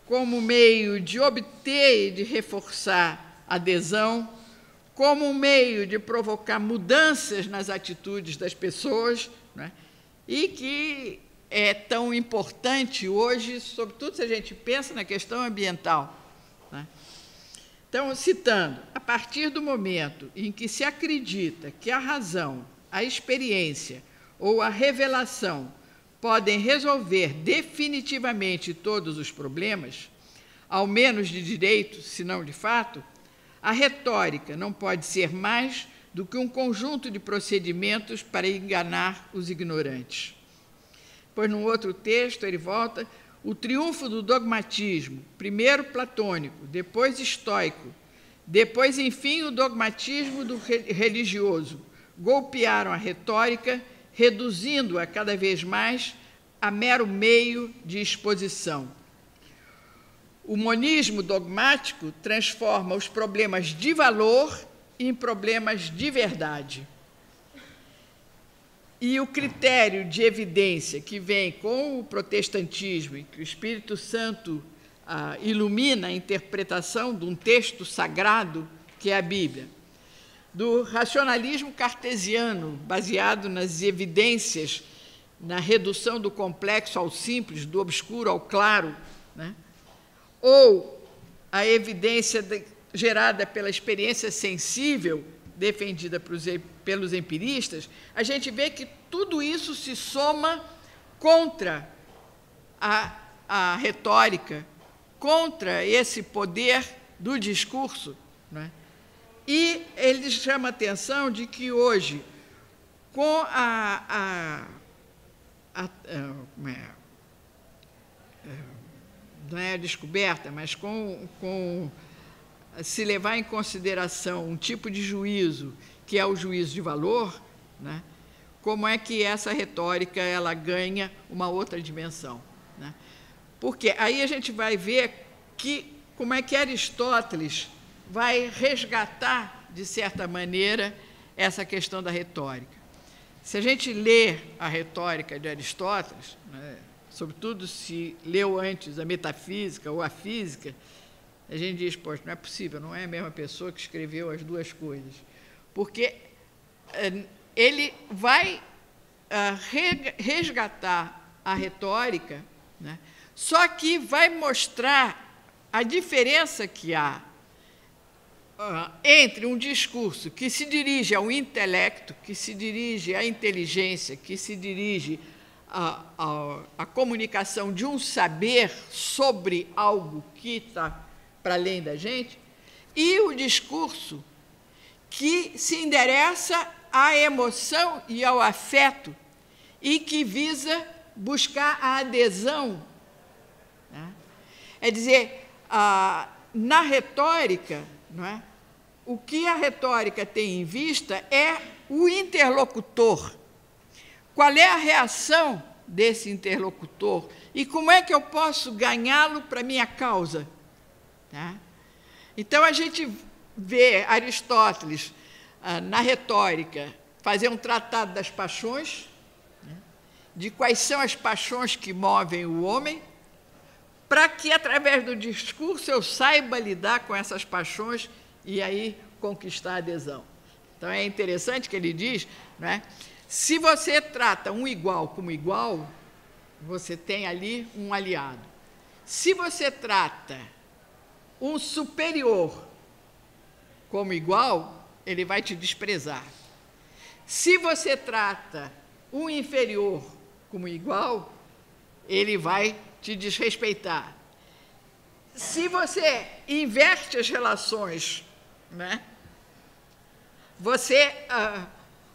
como meio de obter e de reforçar adesão, como meio de provocar mudanças nas atitudes das pessoas, né, e que é tão importante hoje, sobretudo se a gente pensa na questão ambiental, né? Então, citando, a partir do momento em que se acredita que a razão, a experiência ou a revelação podem resolver definitivamente todos os problemas, ao menos de direito, se não de fato, a retórica não pode ser mais do que um conjunto de procedimentos para enganar os ignorantes. Pois, num outro texto, ele volta, o triunfo do dogmatismo, primeiro platônico, depois estoico, depois, enfim, o dogmatismo do religioso, golpearam a retórica, reduzindo-a cada vez mais a mero meio de exposição. O monismo dogmático transforma os problemas de valor em problemas de verdade. E o critério de evidência que vem com o protestantismo, e que o Espírito Santo ilumina a interpretação de um texto sagrado, que é a Bíblia, do racionalismo cartesiano, baseado nas evidências, na redução do complexo ao simples, do obscuro ao claro, né? Ou a evidência gerada pela experiência sensível, defendida pelos empiristas, a gente vê que tudo isso se soma contra a retórica, contra esse poder do discurso, né? E ele chama a atenção de que hoje, com não é a descoberta, mas com se levar em consideração um tipo de juízo, que é o juízo de valor, né, como é que essa retórica ela ganha uma outra dimensão, né? Porque aí a gente vai ver como é que Aristóteles vai resgatar, de certa maneira, essa questão da retórica. Se a gente lê a retórica de Aristóteles, né, sobretudo se leu antes a metafísica ou a física, a gente diz, poxa, não é possível, não é a mesma pessoa que escreveu as duas coisas. Porque ele vai resgatar a retórica, né, só que vai mostrar a diferença que há entre um discurso que se dirige ao intelecto, que se dirige à inteligência, que se dirige à comunicação de um saber sobre algo que está para além da gente, e o discurso que se endereça à emoção e ao afeto e que visa buscar a adesão, né? É dizer, na retórica, não é? O que a retórica tem em vista é o interlocutor. Qual é a reação desse interlocutor e como é que eu posso ganhá-lo para a minha causa? Tá? Então, a gente vê Aristóteles, na retórica, fazer um tratado das paixões, né, de quais são as paixões que movem o homem, para que, através do discurso, eu saiba lidar com essas paixões e aí conquistar a adesão. Então, é interessante que ele diz, né, se você trata um igual como igual, você tem ali um aliado. Se você trata um superior como igual, ele vai te desprezar. Se você trata um inferior como igual, ele vai te desrespeitar. se você inverte as relações, né, você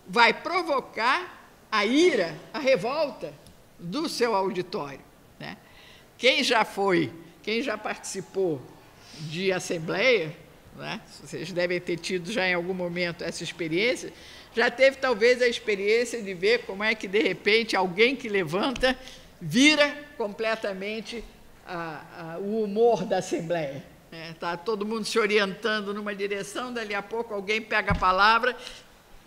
vai provocar a ira, a revolta do seu auditório, né? Quem já participou de assembleia, né, vocês devem ter tido já em algum momento essa experiência, já teve talvez a experiência de ver como é que, de repente, alguém que levanta vira completamente o humor da assembleia. Está todo mundo se orientando numa direção, dali a pouco alguém pega a palavra,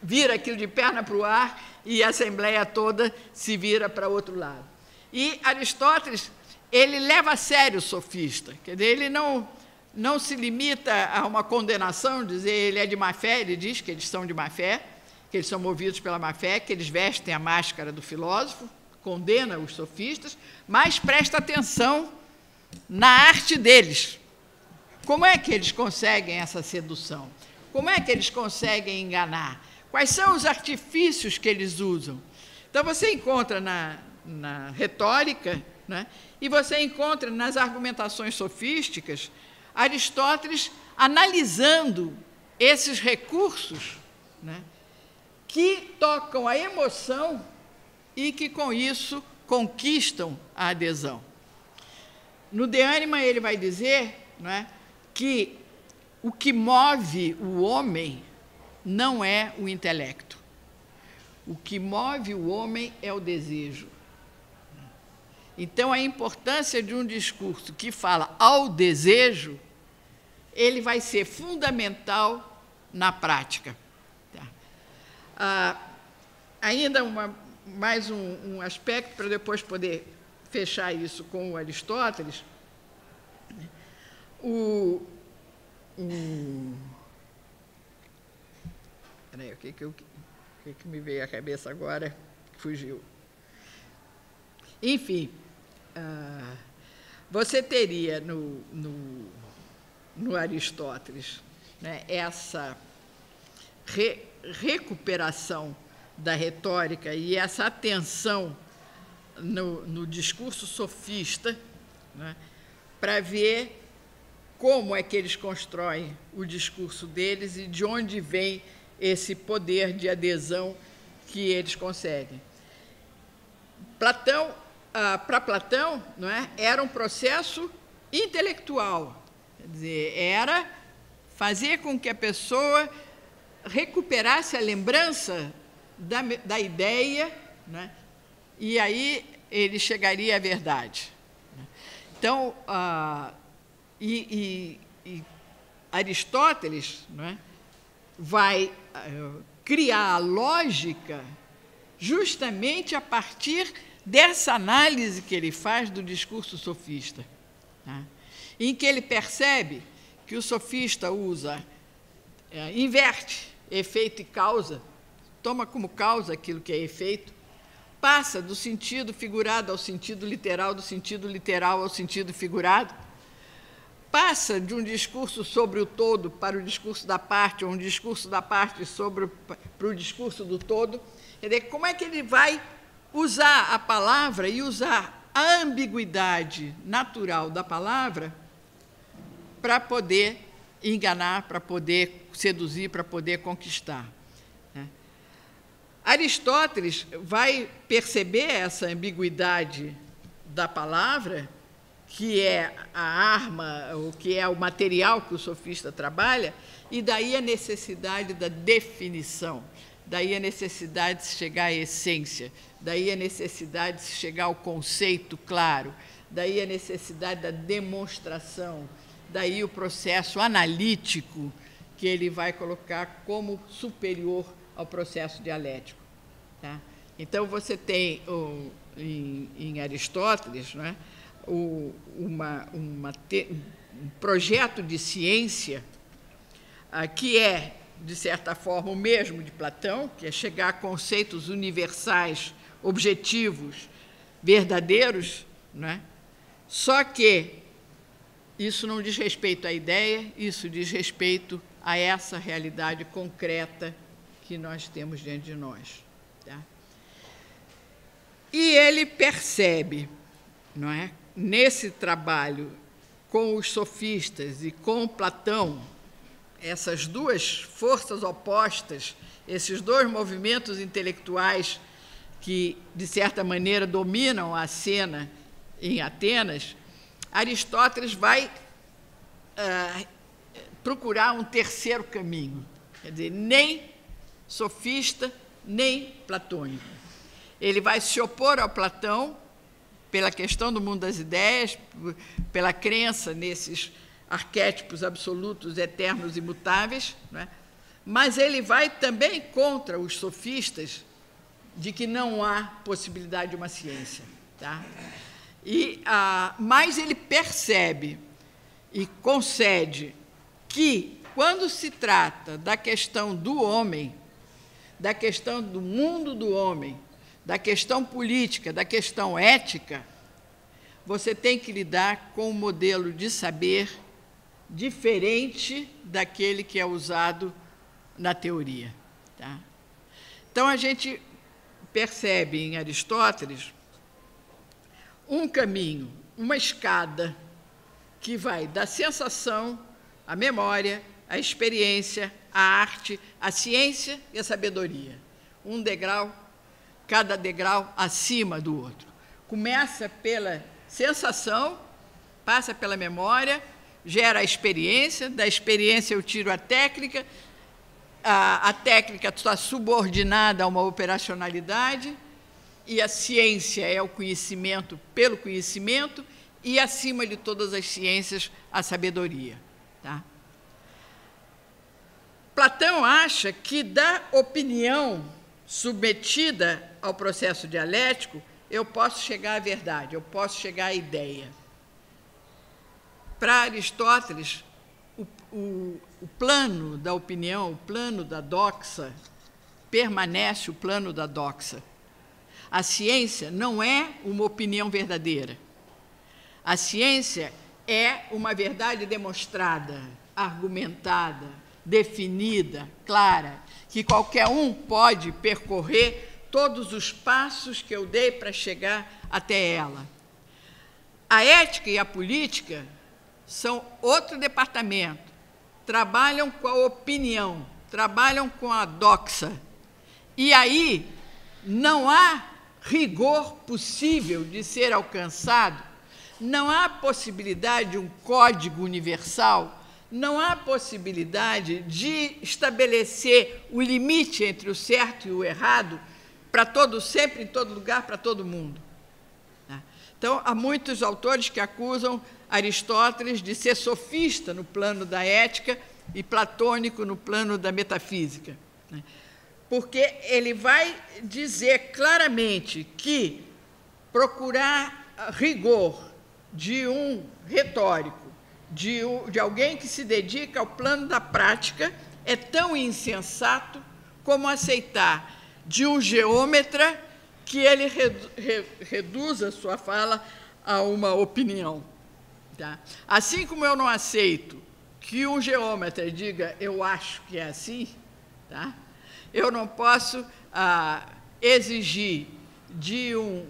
vira aquilo de perna para o ar e a assembleia toda se vira para outro lado. E Aristóteles, ele leva a sério o sofista, quer dizer, ele não se limita a uma condenação, dizer ele é de má fé, ele diz que eles são de má fé, que eles são movidos pela má fé, que eles vestem a máscara do filósofo, condena os sofistas, mas presta atenção na arte deles. Como é que eles conseguem essa sedução? Como é que eles conseguem enganar? Quais são os artifícios que eles usam? Então, você encontra na retórica, né, e você encontra nas argumentações sofísticas Aristóteles analisando esses recursos, né, que tocam a emoção e que, com isso, conquistam a adesão. No De Anima, ele vai dizer, né, que o que move o homem não é o intelecto. O que move o homem é o desejo. Então, a importância de um discurso que fala ao desejo, ele vai ser fundamental na prática. Ainda mais um aspecto, para depois poder fechar isso com o Aristóteles. Peraí, o que me veio à cabeça agora? Fugiu. Enfim, você teria no Aristóteles, né, essa recuperação da retórica e essa atenção no discurso sofista, né, para ver como é que eles constroem o discurso deles e de onde vem esse poder de adesão que eles conseguem. Para Platão, não é, era um processo intelectual, quer dizer, era fazer com que a pessoa recuperasse a lembrança da ideia, né, e aí ele chegaria à verdade. Então, Aristóteles, não é, vai criar a lógica justamente a partir dessa análise que ele faz do discurso sofista, né, em que ele percebe que o sofista inverte efeito e causa, toma como causa aquilo que é efeito, passa do sentido figurado ao sentido literal, do sentido literal ao sentido figurado, passa de um discurso sobre o todo para o discurso da parte, ou um discurso da parte para o discurso do todo. Quer dizer, como é que ele vai usar a palavra e usar a ambiguidade natural da palavra para poder enganar, para poder seduzir, para poder conquistar. Aristóteles vai perceber essa ambiguidade da palavra, que é a arma, o que é o material que o sofista trabalha, e daí a necessidade da definição, daí a necessidade de se chegar à essência, daí a necessidade de se chegar ao conceito claro, daí a necessidade da demonstração, daí o processo analítico que ele vai colocar como superior ao processo dialético. Tá? Então, você tem em Aristóteles, não é, um projeto de ciência que é, de certa forma, o mesmo de Platão, que é chegar a conceitos universais, objetivos, verdadeiros, não é? Só que isso não diz respeito à ideia, isso diz respeito a essa realidade concreta que nós temos diante de nós. Tá? E ele percebe, não é, nesse trabalho com os sofistas e com Platão, essas duas forças opostas, esses dois movimentos intelectuais que, de certa maneira, dominam a cena em Atenas, Aristóteles vai procurar um terceiro caminho, quer dizer, nem sofista, nem platônico. Ele vai se opor ao Platão pela questão do mundo das ideias, pela crença nesses arquétipos absolutos, eternos e imutáveis, né? Mas ele vai também contra os sofistas de que não há possibilidade de uma ciência. Tá? Mas ele percebe e concede que, quando se trata da questão do homem, da questão do mundo do homem, da questão política, da questão ética, você tem que lidar com um modelo de saber diferente daquele que é usado na teoria. Tá? Então, a gente percebe em Aristóteles um caminho, uma escada, que vai da sensação à memória, à experiência, à arte, à ciência e à sabedoria. Um degrau, cada degrau acima do outro. Começa pela sensação, passa pela memória, gera a experiência, da experiência eu tiro a técnica está subordinada a uma operacionalidade, e a ciência é o conhecimento pelo conhecimento, e, acima de todas as ciências, a sabedoria. Tá? Platão acha que da opinião submetida ao processo dialético, eu posso chegar à verdade, eu posso chegar à ideia. Para Aristóteles, o plano da opinião, o plano da doxa, permanece o plano da doxa. A ciência não é uma opinião verdadeira. A ciência é uma verdade demonstrada, argumentada, definida, clara, que qualquer um pode percorrer todos os passos que eu dei para chegar até ela. A ética e a política são outro departamento, trabalham com a opinião, trabalham com a doxa. E aí não há rigor possível de ser alcançado, não há possibilidade de um código universal, não há possibilidade de estabelecer o limite entre o certo e o errado para todo, sempre, em todo lugar, para todo mundo. Então, há muitos autores que acusam Aristóteles de ser sofista no plano da ética e platônico no plano da metafísica, porque ele vai dizer claramente que procurar rigor de um retórico, de alguém que se dedica ao plano da prática, é tão insensato como aceitar de um geômetra que ele reduza sua fala a uma opinião. Tá? Assim como eu não aceito que um geômetra diga eu acho que é assim, tá? Eu não posso exigir de um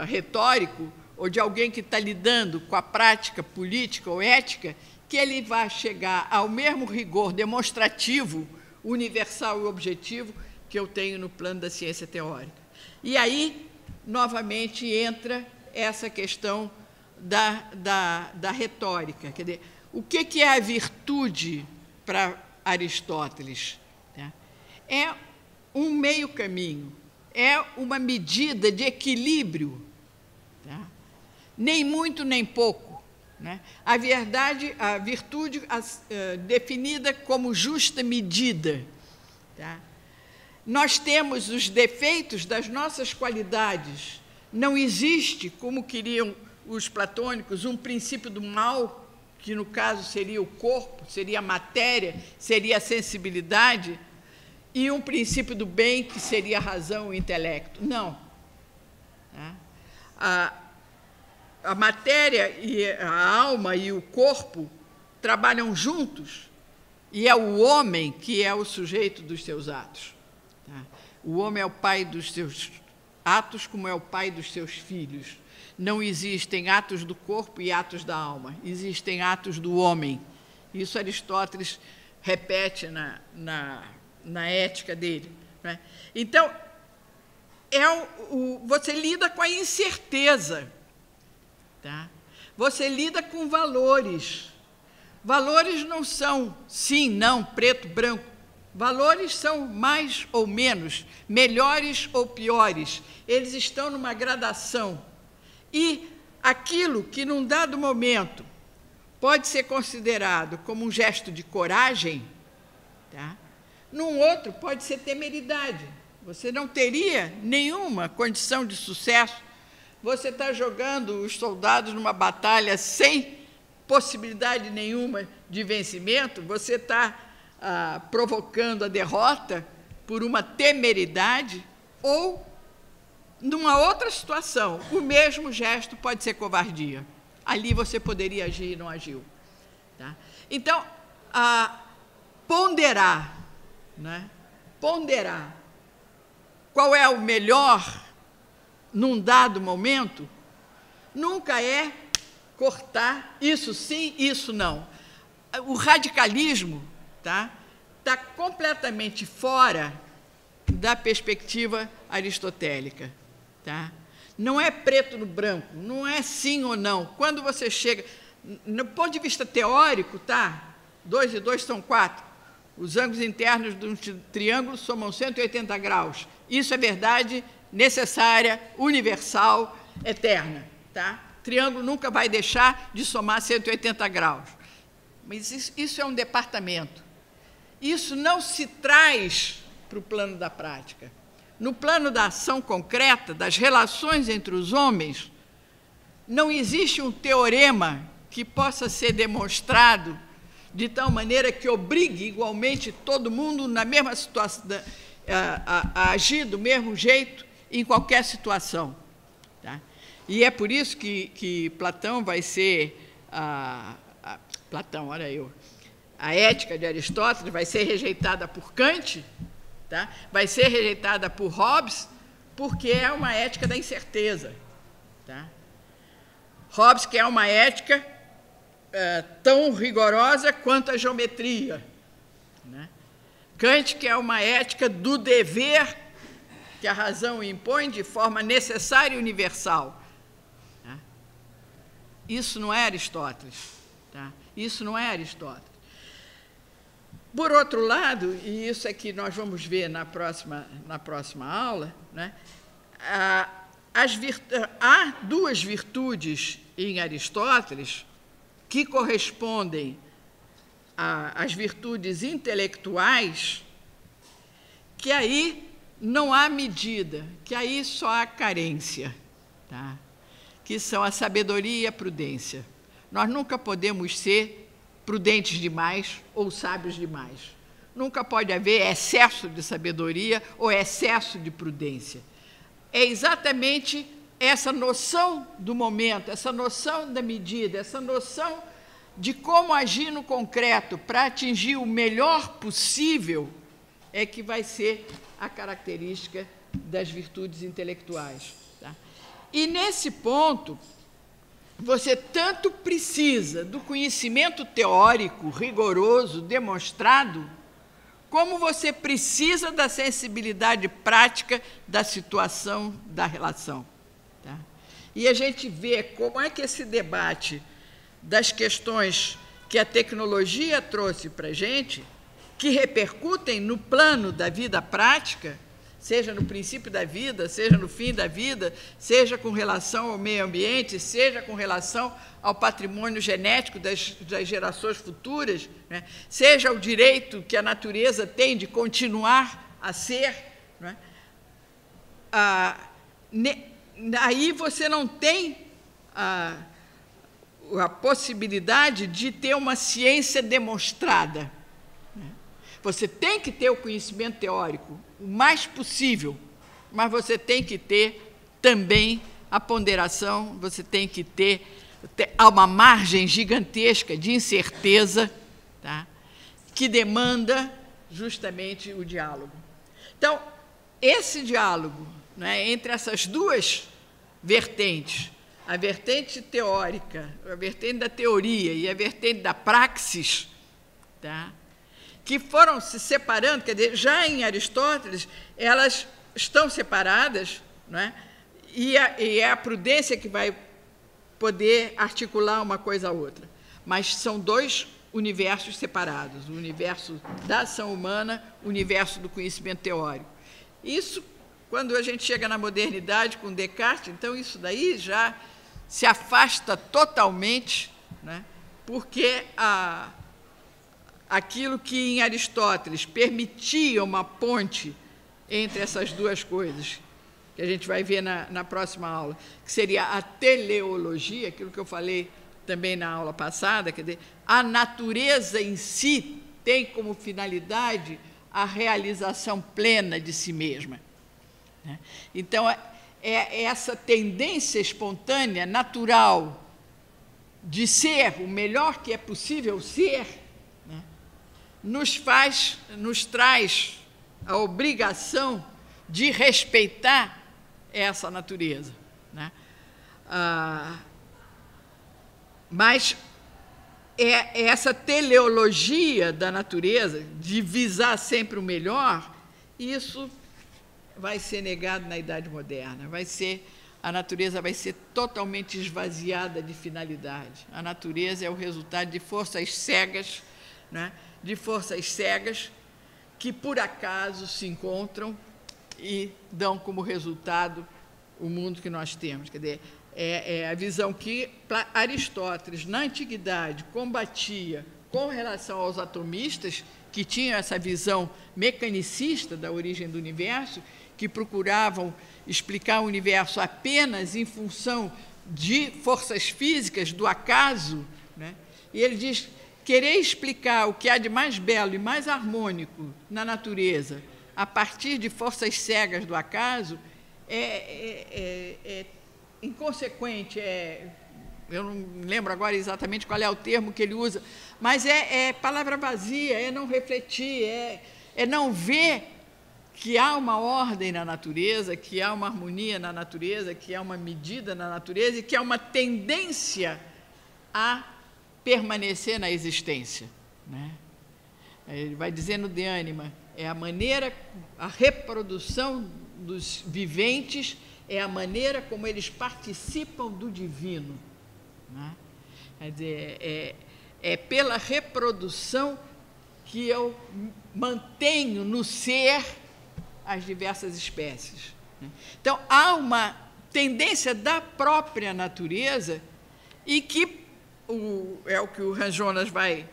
retórico ou de alguém que está lidando com a prática política ou ética que ele vá chegar ao mesmo rigor demonstrativo, universal e objetivo que eu tenho no plano da ciência teórica. E aí, novamente, entra essa questão da retórica. Quer dizer, o que é a virtude para Aristóteles? É um meio caminho, é uma medida de equilíbrio, tá? Nem muito nem pouco. Né? A virtude definida como justa medida. Tá? Nós temos os defeitos das nossas qualidades. Não existe, como queriam os platônicos, um princípio do mal, que no caso seria o corpo, seria a matéria, seria a sensibilidade, e um princípio do bem, que seria a razão e o intelecto. Não. A matéria, e a alma e o corpo trabalham juntos, e é o homem que é o sujeito dos seus atos. O homem é o pai dos seus atos, como é o pai dos seus filhos. não existem atos do corpo e atos da alma, existem atos do homem. Isso Aristóteles repete na ética dele, né? Então, você lida com a incerteza, tá? Você lida com valores. Valores não são sim, não, preto, branco. Valores são mais ou menos, melhores ou piores. Eles estão numa gradação. E aquilo que, num dado momento, pode ser considerado como um gesto de coragem, tá? Num outro pode ser temeridade. Você não teria nenhuma condição de sucesso. Você está jogando os soldados numa batalha sem possibilidade nenhuma de vencimento, você está provocando a derrota por uma temeridade, ou, numa outra situação, o mesmo gesto pode ser covardia. Ali você poderia agir e não agiu. Tá? Então, ponderar, né? Ponderar qual é o melhor num dado momento, nunca é cortar isso sim, isso não. O radicalismo está completamente fora da perspectiva aristotélica. Tá? Não é preto no branco, não é sim ou não. Quando você chega, no ponto de vista teórico, tá? 2 e 2 são 4. Os ângulos internos de um triângulo somam 180 graus. Isso é verdade necessária, universal, eterna. Tá? Triângulo nunca vai deixar de somar 180 graus. Mas isso é um departamento. Isso não se traz para o plano da prática. No plano da ação concreta, das relações entre os homens, não existe um teorema que possa ser demonstrado de tal maneira que obrigue igualmente todo mundo na mesma situação, a agir do mesmo jeito em qualquer situação. Tá? E é por isso que Platão vai ser... Platão, olha eu. A ética de Aristóteles vai ser rejeitada por Kant, tá? Vai ser rejeitada por Hobbes, porque é uma ética da incerteza. Tá? Hobbes quer uma ética tão rigorosa quanto a geometria. Né? Kant quer uma ética do dever que a razão impõe de forma necessária e universal. Tá? Isso não é Aristóteles. Tá? Isso não é Aristóteles. Por outro lado, e isso é que nós vamos ver na próxima aula, né, há duas virtudes em Aristóteles que correspondem às virtudes intelectuais, que aí não há medida, que aí só há carência, tá? Que são a sabedoria e a prudência. Nós nunca podemos ser prudentes demais ou sábios demais. Nunca pode haver excesso de sabedoria ou excesso de prudência. É exatamente essa noção do momento, essa noção da medida, essa noção de como agir no concreto para atingir o melhor possível é que vai ser a característica das virtudes intelectuais. Tá? E, nesse ponto, você tanto precisa do conhecimento teórico rigoroso, demonstrado, como você precisa da sensibilidade prática da situação, da relação. Tá? E a gente vê como é que esse debate das questões que a tecnologia trouxe para a gente, que repercutem no plano da vida prática, seja no princípio da vida, seja no fim da vida, seja com relação ao meio ambiente, seja com relação ao patrimônio genético das gerações futuras, né? Seja o direito que a natureza tem de continuar a ser. Né? Aí você não tem a possibilidade de ter uma ciência demonstrada. Né? Você tem que ter o conhecimento teórico, o mais possível, mas você tem que ter também a ponderação, você tem que ter uma margem gigantesca de incerteza, tá? Que demanda justamente o diálogo. Então, esse diálogo, né, entre essas duas vertentes, a vertente teórica, a vertente da teoria e a vertente da praxis, tá? Que foram se separando, quer dizer, já em Aristóteles, elas estão separadas, não é? E é a prudência que vai poder articular uma coisa a outra. Mas são dois universos separados, o universo da ação humana, o universo do conhecimento teórico. Isso, quando a gente chega na modernidade com Descartes, então isso daí já se afasta totalmente, né? Porque aquilo que em Aristóteles permitia uma ponte entre essas duas coisas, que a gente vai ver na próxima aula, que seria a teleologia, aquilo que eu falei também na aula passada, quer dizer, a natureza em si tem como finalidade a realização plena de si mesma, né? Então, é essa tendência espontânea, natural, de ser o melhor que é possível ser, né, nos traz a obrigação de respeitar essa natureza, né? Mas é essa teleologia da natureza, de visar sempre o melhor, isso vai ser negado na Idade Moderna. A natureza vai ser totalmente esvaziada de finalidade. A natureza é o resultado de forças cegas, né? De forças cegas que, por acaso, se encontram e dão como resultado o mundo que nós temos. Quer dizer, é a visão que Aristóteles, na Antiguidade, combatia com relação aos atomistas, que tinham essa visão mecanicista da origem do universo, que procuravam explicar o universo apenas em função de forças físicas, do acaso, né? E ele diz, querer explicar o que há de mais belo e mais harmônico na natureza a partir de forças cegas do acaso é inconsequente, eu não lembro agora exatamente qual é o termo que ele usa, mas é palavra vazia, é não refletir, é não ver que há uma ordem na natureza, que há uma harmonia na natureza, que há uma medida na natureza e que há uma tendência a permanecer na existência, né? Ele vai dizendo de ânima, é a maneira, a reprodução dos viventes é a maneira como eles participam do divino, né? Quer dizer, é pela reprodução que eu mantenho no ser as diversas espécies, né? Então, há uma tendência da própria natureza e que é o que o Hans Jonas vai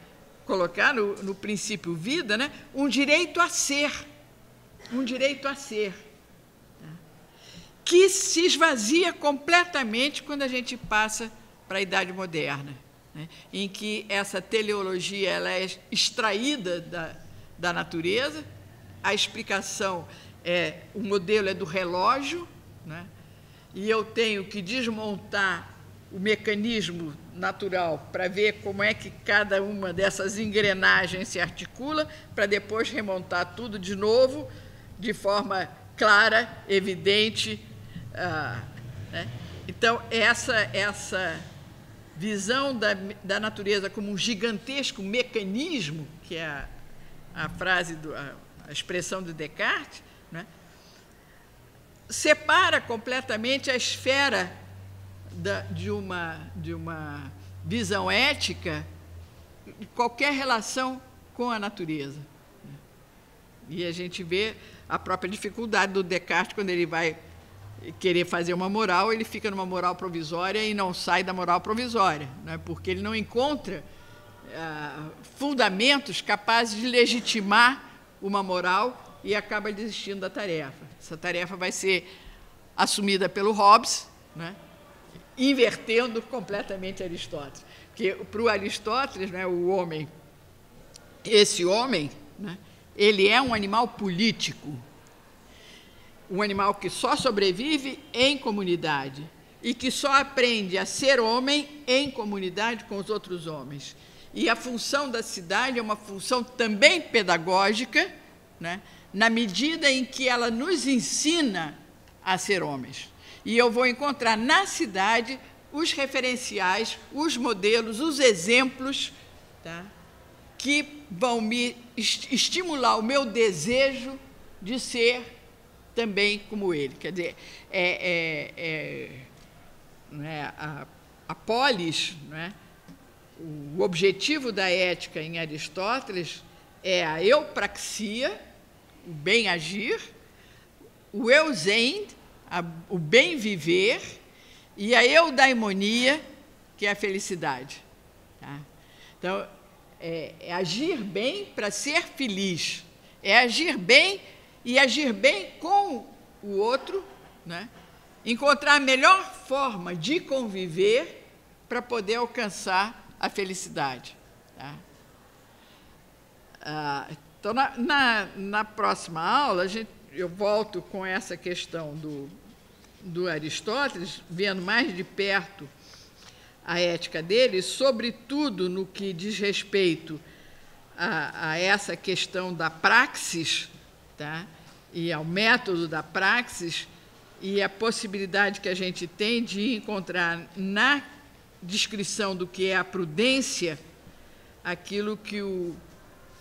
colocar no princípio vida, né? Um direito a ser, né? Que se esvazia completamente quando a gente passa para a Idade Moderna, né? Em que essa teleologia ela é extraída da natureza, a explicação o modelo é do relógio, né? E eu tenho que desmontar o mecanismo natural para ver como é que cada uma dessas engrenagens se articula, para depois remontar tudo de novo, de forma clara, evidente, né? Então, essa visão da natureza como um gigantesco mecanismo, que é a frase, a expressão de Descartes, né, separa completamente a esfera de uma visão ética de qualquer relação com a natureza. E a gente vê a própria dificuldade do Descartes quando ele vai querer fazer uma moral, ele fica numa moral provisória e não sai da moral provisória, né, porque ele não encontra fundamentos capazes de legitimar uma moral e acaba desistindo da tarefa. Essa tarefa vai ser assumida pelo Hobbes, né, invertendo completamente Aristóteles. Porque, para o Aristóteles, né, o homem, esse homem, né, ele é um animal político, um animal que só sobrevive em comunidade e que só aprende a ser homem em comunidade com os outros homens. E a função da cidade é uma função também pedagógica, né, na medida em que ela nos ensina a ser homens. E eu vou encontrar na cidade os referenciais, os modelos, os exemplos, tá? Que vão me estimular o meu desejo de ser também como ele. Quer dizer, não é, a polis, não é? O objetivo da ética em Aristóteles é a eupraxia, o bem agir, o euzen, o bem viver, e a eudaimonia, que é a felicidade. Tá? Então, é agir bem para ser feliz, é agir bem e agir bem com o outro, né? Encontrar a melhor forma de conviver para poder alcançar a felicidade. Tá? Então, na próxima aula, eu volto com essa questão do Aristóteles, vendo mais de perto a ética dele, sobretudo no que diz respeito a essa questão da praxis, tá? E ao método da praxis, e a possibilidade que a gente tem de encontrar na descrição do que é a prudência aquilo que o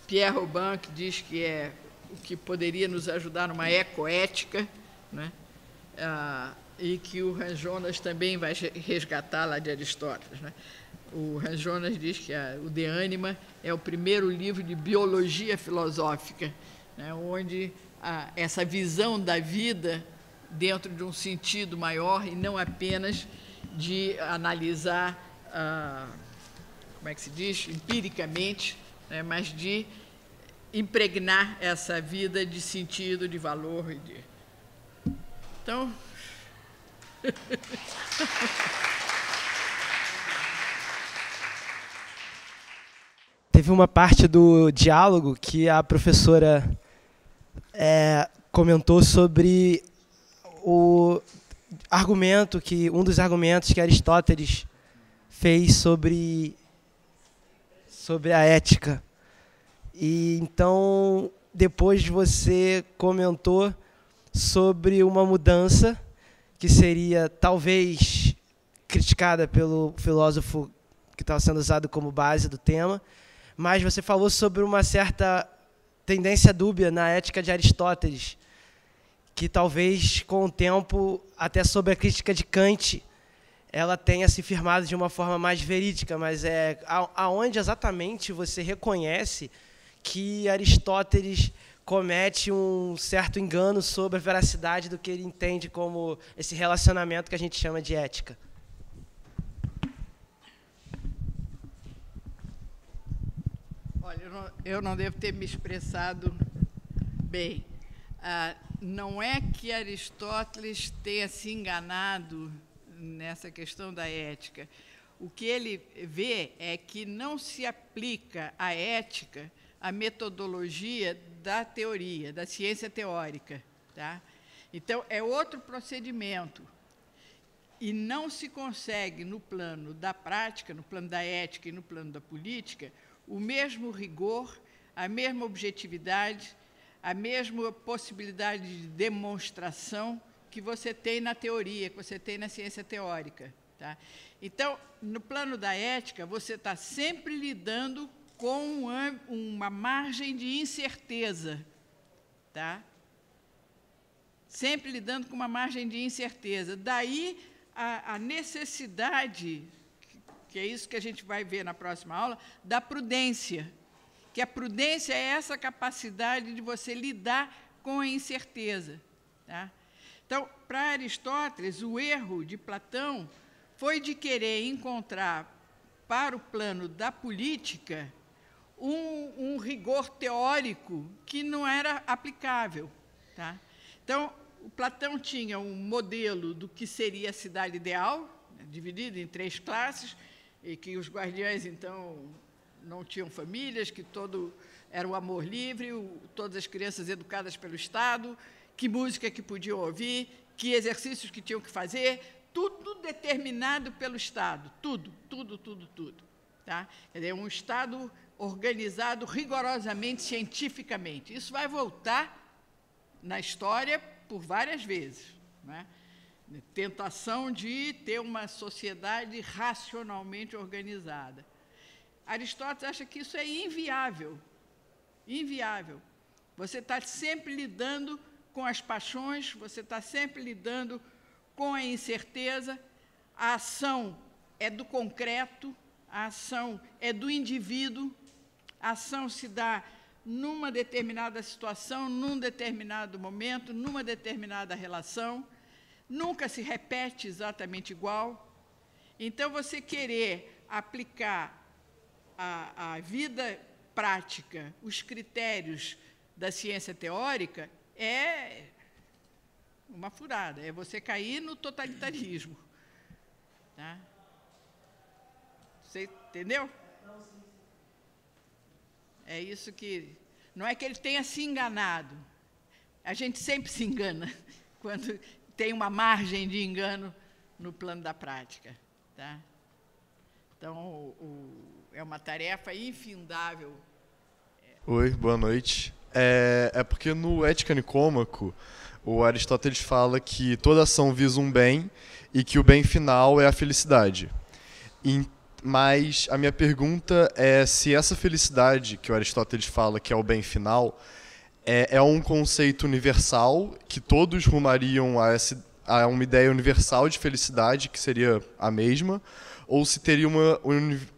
Pierre Robin diz que é o que poderia nos ajudar numa ecoética, né? E que o Hans Jonas também vai resgatar lá de Aristóteles, né? O Hans Jonas diz que o De Anima é o primeiro livro de biologia filosófica, né? Onde essa visão da vida dentro de um sentido maior e não apenas de analisar, como é que se diz, empiricamente, né? Mas de impregnar essa vida de sentido, de valor. Então... Teve uma parte do diálogo que a professora comentou sobre o argumento um dos argumentos que Aristóteles fez sobre a ética. E então, depois você comentou sobre uma mudança que seria talvez criticada pelo filósofo que estava sendo usado como base do tema, mas você falou sobre uma certa tendência dúbia na ética de Aristóteles, que talvez, com o tempo, até sob a crítica de Kant, ela tenha se firmado de uma forma mais verídica, mas aonde exatamente você reconhece que Aristóteles comete um certo engano sobre a veracidade do que ele entende como esse relacionamento que a gente chama de ética? Olha, eu não devo ter me expressado bem. Não é que Aristóteles tenha se enganado nessa questão da ética. O que ele vê é que não se aplica à ética a metodologia da teoria, da ciência teórica. Tá? Então, é outro procedimento. E não se consegue, no plano da prática, no plano da ética e no plano da política, o mesmo rigor, a mesma objetividade, a mesma possibilidade de demonstração que você tem na teoria, que você tem na ciência teórica. Tá? Então, no plano da ética, você está sempre lidando com uma margem de incerteza. Tá? Sempre lidando com uma margem de incerteza. Daí a necessidade, que é isso que a gente vai ver na próxima aula, da prudência. Que a prudência é essa capacidade de você lidar com a incerteza. Tá? Então, para Aristóteles, o erro de Platão foi de querer encontrar, para o plano da política, um rigor teórico que não era aplicável. Tá? Então, o Platão tinha um modelo do que seria a cidade ideal, né, dividido em 3 classes, e que os guardiães, então, não tinham famílias, que todo era o amor livre, todas as crianças educadas pelo Estado, que música que podiam ouvir, que exercícios que tinham que fazer, tudo determinado pelo Estado, tudo. Tá? Quer dizer, um Estado organizado rigorosamente, cientificamente. Isso vai voltar na história por várias vezes. Né? tentação de ter uma sociedade racionalmente organizada. Aristóteles acha que isso é inviável. Inviável. Você está sempre lidando com as paixões, você está sempre lidando com a incerteza. A ação é do concreto, a ação é do indivíduo, a ação se dá numa determinada situação, num determinado momento, numa determinada relação, nunca se repete exatamente igual. Então, você querer aplicar à vida prática os critérios da ciência teórica é uma furada, é você cair no totalitarismo. Tá? Você entendeu? É isso que... Não é que ele tenha se enganado. A gente sempre se engana quando tem uma margem de engano no plano da prática. Tá? Então, é uma tarefa infindável. Oi, boa noite. É porque no Ética Nicômaco, o Aristóteles fala que toda ação visa um bem e que o bem final é a felicidade. Mas a minha pergunta é se essa felicidade que o Aristóteles fala que é o bem final é um conceito universal, que todos rumariam a uma ideia universal de felicidade, que seria a mesma, ou se teria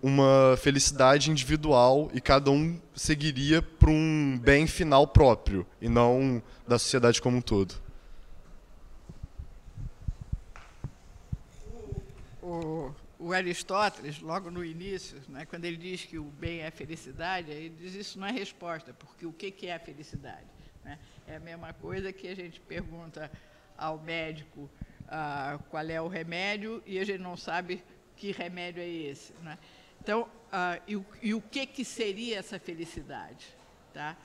uma felicidade individual e cada um seguiria para um bem final próprio, e não da sociedade como um todo. O Aristóteles, logo no início, né, quando ele diz que o bem é a felicidade, ele diz isso não é resposta, porque o que é a felicidade? Né? É a mesma coisa que a gente pergunta ao médico qual é o remédio e a gente não sabe que remédio é esse. Né? Então, e o que seria essa felicidade? Tá?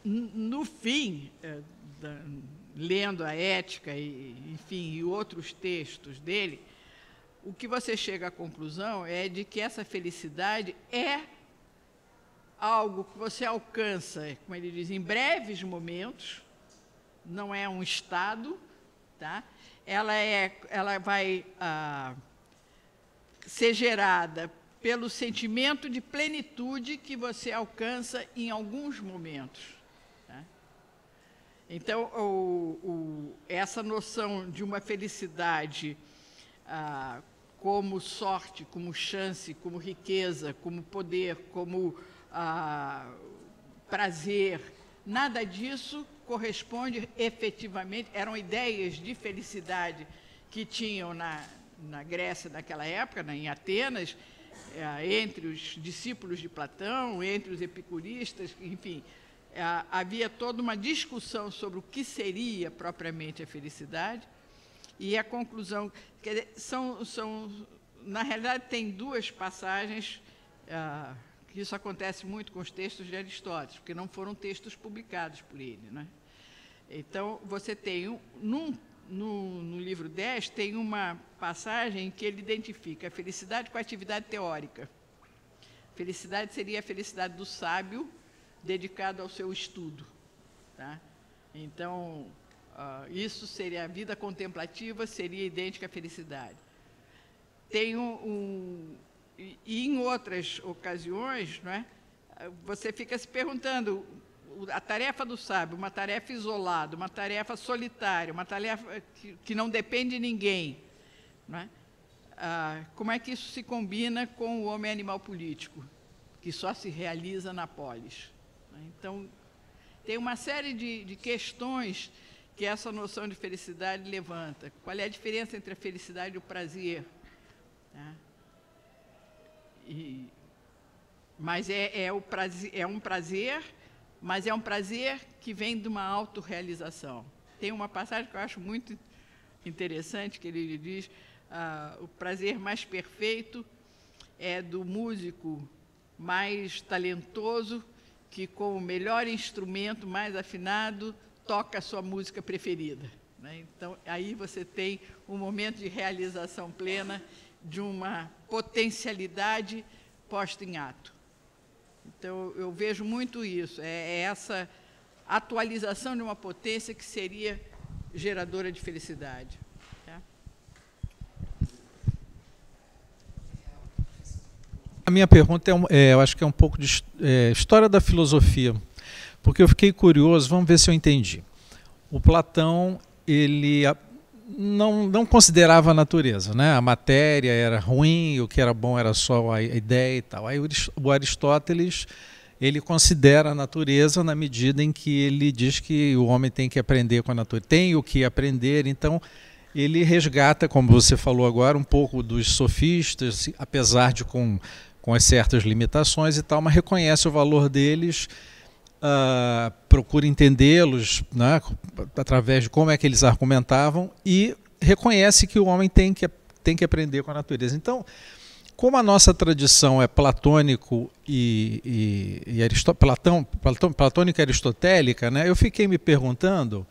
No fim, lendo a Ética e outros textos dele, o que você chega à conclusão é de que essa felicidade é algo que você alcança, como ele diz, em breves momentos, não é um estado, tá? Ela vai ser gerada pelo sentimento de plenitude que você alcança em alguns momentos. Tá? Então, essa noção de uma felicidade como sorte, como chance, como riqueza, como poder, como prazer, nada disso corresponde efetivamente, eram ideias de felicidade que tinham na Grécia naquela época, em Atenas, entre os discípulos de Platão, entre os epicuristas, enfim, havia toda uma discussão sobre o que seria propriamente a felicidade, e a conclusão, quer dizer, na realidade, tem duas passagens, que isso acontece muito com os textos de Aristóteles, porque não foram textos publicados por ele. Né? Então, você tem, no livro 10, tem uma passagem em que ele identifica a felicidade com a atividade teórica. Felicidade seria a felicidade do sábio dedicado ao seu estudo. Tá? Então, isso seria a vida contemplativa, seria idêntica à felicidade. Tem e em outras ocasiões, não é, você fica se perguntando, a tarefa do sábio, uma tarefa isolada, uma tarefa solitária, uma tarefa que não depende de ninguém, não é? Como é que isso se combina com o homem animal político, que só se realiza na polis? Então, tem uma série de questões que essa noção de felicidade levanta. Qual é a diferença entre a felicidade e o prazer? Tá? Mas é um prazer, mas é um prazer que vem de uma autorrealização. Tem uma passagem que eu acho muito interessante, que ele diz, o prazer mais perfeito é do músico mais talentoso, que com o melhor instrumento, mais afinado, toca a sua música preferida. Né? Então, aí você tem um momento de realização plena de uma potencialidade posta em ato. Então, eu vejo muito isso, é essa atualização de uma potência que seria geradora de felicidade. Tá? A minha pergunta eu acho que é um pouco de história da filosofia, porque eu fiquei curioso, vamos ver se eu entendi. O Platão, ele não considerava a natureza, né? A matéria era ruim, o que era bom era só a ideia e tal. Aí o Aristóteles, ele considera a natureza na medida em que ele diz que o homem tem que aprender com a natureza, tem o que aprender, então ele resgata, como você falou agora, um pouco dos sofistas, apesar de com as certas limitações e tal, mas reconhece o valor deles, procura entendê-los, né, através de como é que eles argumentavam, e reconhece que o homem tem que aprender com a natureza. Então, como a nossa tradição é platônico platônica e aristotélica, né, eu fiquei me perguntando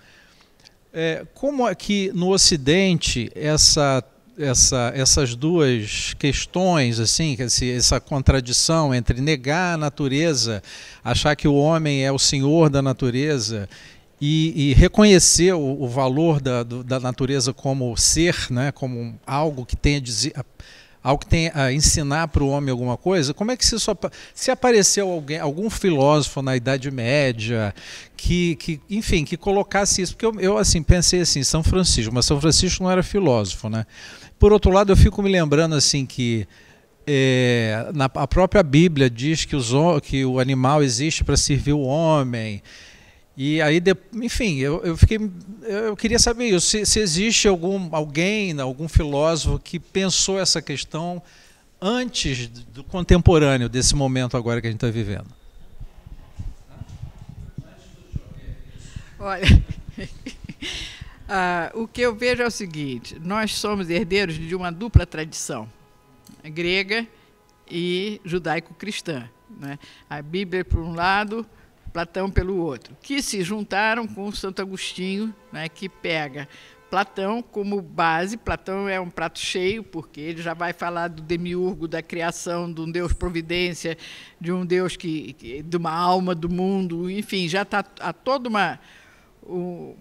como é que no Ocidente essas duas questões, assim, essa contradição entre negar a natureza, achar que o homem é o senhor da natureza e reconhecer o valor da natureza como ser, né, como algo que tem a ensinar para o homem alguma coisa. Como é que se apareceu algum filósofo na Idade Média enfim, que colocasse isso? Porque eu assim, pensei assim, São Francisco, mas São Francisco não era filósofo, né? Por outro lado, eu fico me lembrando assim que a própria Bíblia diz que o animal existe para servir o homem. E aí, enfim, eu queria saber isso, se existe algum filósofo que pensou essa questão antes do contemporâneo, desse momento agora que a gente está vivendo. Olha, o que eu vejo é o seguinte: nós somos herdeiros de uma dupla tradição, grega e judaico-cristã, né? A Bíblia por um lado, Platão pelo outro, que se juntaram com Santo Agostinho, né, que pega Platão como base. Platão é um prato cheio, porque ele já vai falar do demiurgo, da criação, de um Deus providência, de um Deus de uma alma do mundo, enfim, já está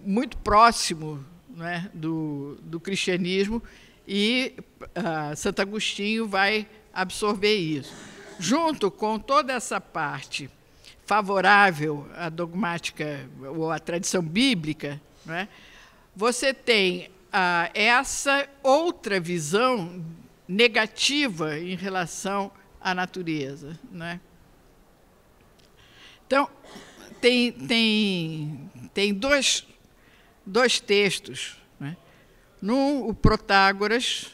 muito próximo, né, do cristianismo, e Santo Agostinho vai absorver isso. Junto com toda essa parte favorável à dogmática ou à tradição bíblica, né, você tem essa outra visão negativa em relação à natureza, né? Então, tem dois textos, né? O Protágoras,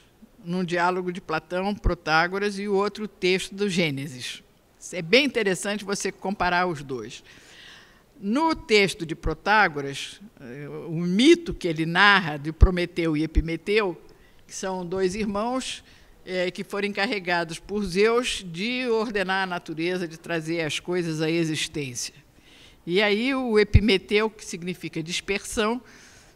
num diálogo de Platão, Protágoras, e o outro texto do Gênesis. É bem interessante você comparar os dois. No texto de Protágoras, o mito que ele narra de Prometeu e Epimeteu, que são dois irmãos que foram encarregados por Zeus de ordenar a natureza, de trazer as coisas à existência. E aí o Epimeteu, que significa dispersão,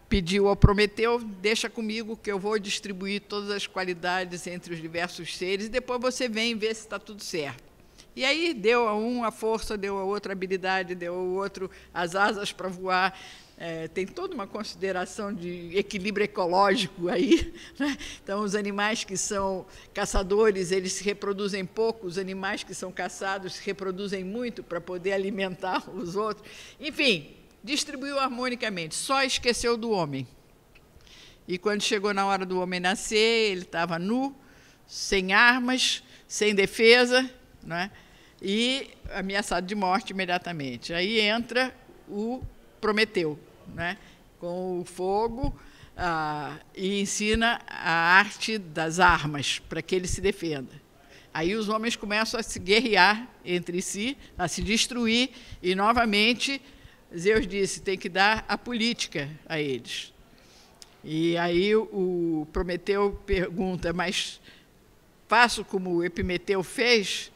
pediu ao Prometeu: deixa comigo que eu vou distribuir todas as qualidades entre os diversos seres e depois você vem ver se está tudo certo. E aí deu a um a força, deu a outro a habilidade, deu ao outro as asas para voar. Tem toda uma consideração de equilíbrio ecológico aí, né? Então, os animais que são caçadores, eles se reproduzem pouco, os animais que são caçados se reproduzem muito para poder alimentar os outros. Enfim, distribuiu harmonicamente, só esqueceu do homem. E quando chegou na hora do homem nascer, ele estava nu, sem armas, sem defesa, né? E ameaçado de morte imediatamente. Aí entra o Prometeu, né, com o fogo, e ensina a arte das armas para que ele se defenda. Aí os homens começam a se guerrear entre si, a se destruir, e, novamente, Zeus disse: tem que dar a política a eles. E aí o Prometeu pergunta: mas faço como o Epimeteu fez?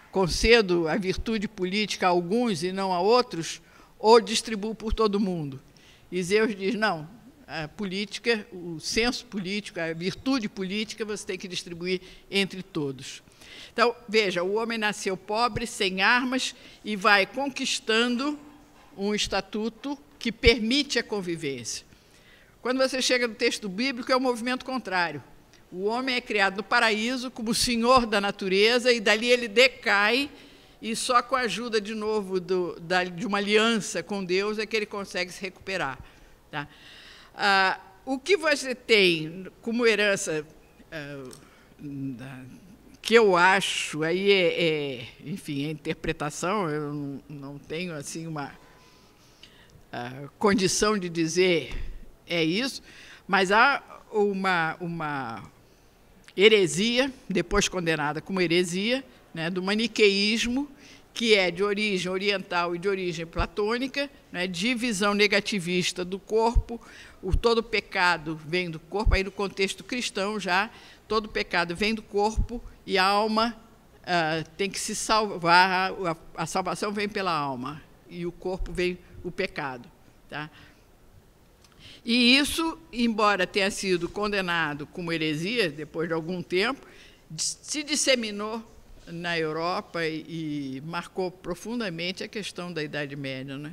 Concedo a virtude política a alguns e não a outros, ou distribuo por todo mundo? E Zeus diz: não, a política, o senso político, a virtude política, você tem que distribuir entre todos. Então, veja, o homem nasceu pobre, sem armas, e vai conquistando um estatuto que permite a convivência. Quando você chega no texto bíblico, é o movimento contrário. O homem é criado no paraíso como senhor da natureza, e dali ele decai, e só com a ajuda, de novo, de uma aliança com Deus é que ele consegue se recuperar. Tá? O que você tem como herança, que eu acho, aí enfim, é interpretação, eu não tenho assim uma condição de dizer é isso, mas há uma heresia, depois condenada como heresia, né, do maniqueísmo, que é de origem oriental e de origem platônica, né, de visão negativista do corpo. Todo pecado vem do corpo, aí no contexto cristão já, todo pecado vem do corpo e a alma tem que se salvar, a salvação vem pela alma e o corpo vem o pecado. Tá? E isso, embora tenha sido condenado como heresia, depois de algum tempo, se disseminou na Europa e marcou profundamente a questão da Idade Média, né?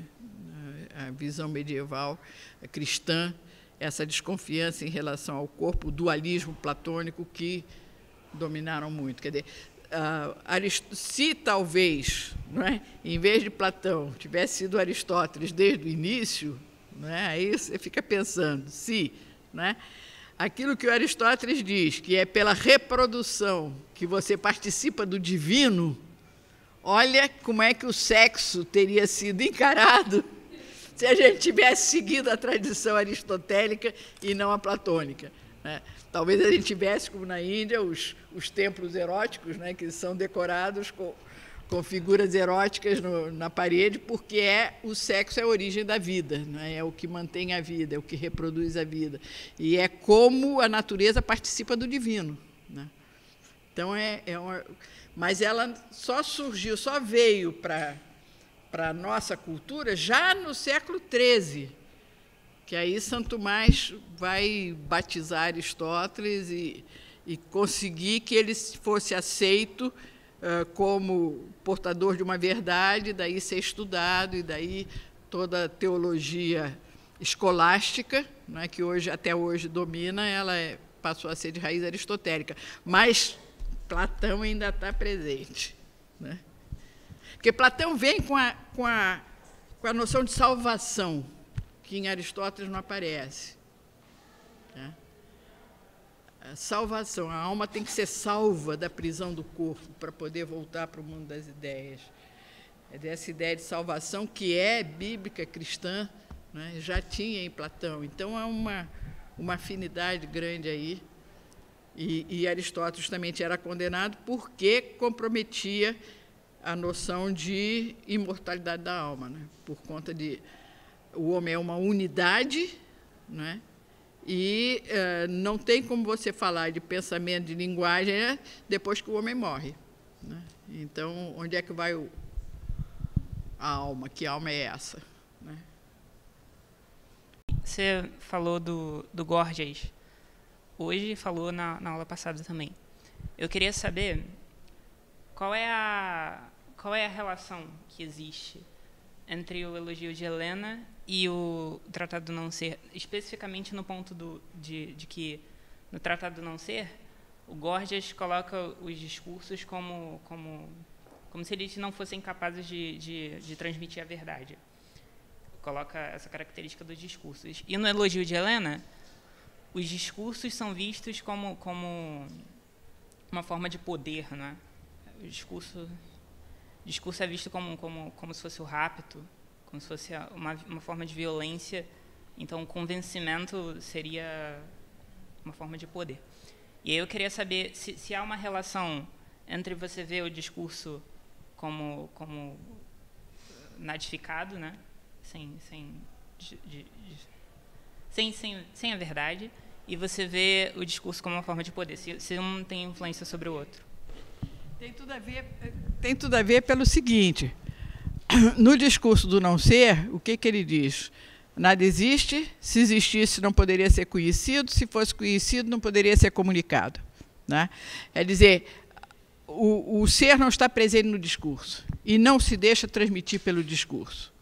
A visão medieval, a cristã, essa desconfiança em relação ao corpo, o dualismo platônico que dominaram muito. Quer dizer, se talvez, não é, em vez de Platão, tivesse sido Aristóteles desde o início, não é, aí você fica pensando, se, não é, aquilo que o Aristóteles diz, que é pela reprodução que você participa do divino, olha como é que o sexo teria sido encarado se a gente tivesse seguido a tradição aristotélica e não a platônica. Né? Talvez a gente tivesse, como na Índia, os templos eróticos, né, que são decorados com figuras eróticas na parede, porque o sexo é a origem da vida, né? É o que mantém a vida, é o que reproduz a vida. E é como a natureza participa do divino. Né? Então, mas ela só surgiu, só veio para a nossa cultura já no século XIII, que aí Santo Tomás vai batizar Aristóteles e conseguir que ele fosse aceito como portador de uma verdade, daí ser estudado, e daí toda a teologia escolástica, né, que até hoje domina, ela passou a ser de raiz aristotélica. Mas Platão ainda está presente. Né? Porque Platão vem com a noção de salvação, que em Aristóteles não aparece. Né? A salvação, a alma tem que ser salva da prisão do corpo para poder voltar para o mundo das ideias. É dessa ideia de salvação que é bíblica, cristã, né? Já tinha em Platão. Então, há uma afinidade grande aí. E Aristóteles também era condenado porque comprometia a noção de imortalidade da alma, né? Por conta de o homem é uma unidade, né? E não tem como você falar de pensamento, de linguagem, né, depois que o homem morre. Né? Então, onde é que vai a alma? Que alma é essa? Né? Você falou do Gorgias. Hoje falou na aula passada também. Eu queria saber qual é a relação que existe entre o elogio de Helena e o Tratado do Não Ser, especificamente no ponto de que, no Tratado do Não Ser, o Gorgias coloca os discursos como se eles não fossem capazes de transmitir a verdade. Coloca essa característica dos discursos. E no elogio de Helena, os discursos são vistos como uma forma de poder, né? O discurso é visto como se fosse o rapto, como se fosse uma forma de violência. Então, o convencimento seria uma forma de poder. E aí eu queria saber se há uma relação entre você ver o discurso como nadificado, né? sem a verdade, e você vê o discurso como uma forma de poder, se um tem influência sobre o outro. Tem tudo a ver pelo seguinte: no discurso do não ser, o que ele diz? Nada existe, se existisse não poderia ser conhecido, se fosse conhecido não poderia ser comunicado. Né? É dizer, o ser não está presente no discurso e não se deixa transmitir pelo discurso.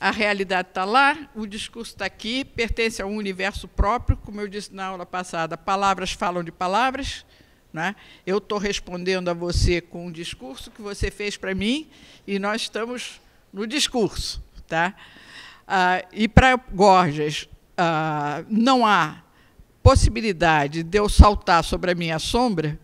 A realidade está lá, o discurso está aqui, pertence a um universo próprio, como eu disse na aula passada, palavras falam de palavras, né? Eu estou respondendo a você com um discurso que você fez para mim, e nós estamos no discurso. Tá? E para Gorgias, não há possibilidade de eu saltar sobre a minha sombra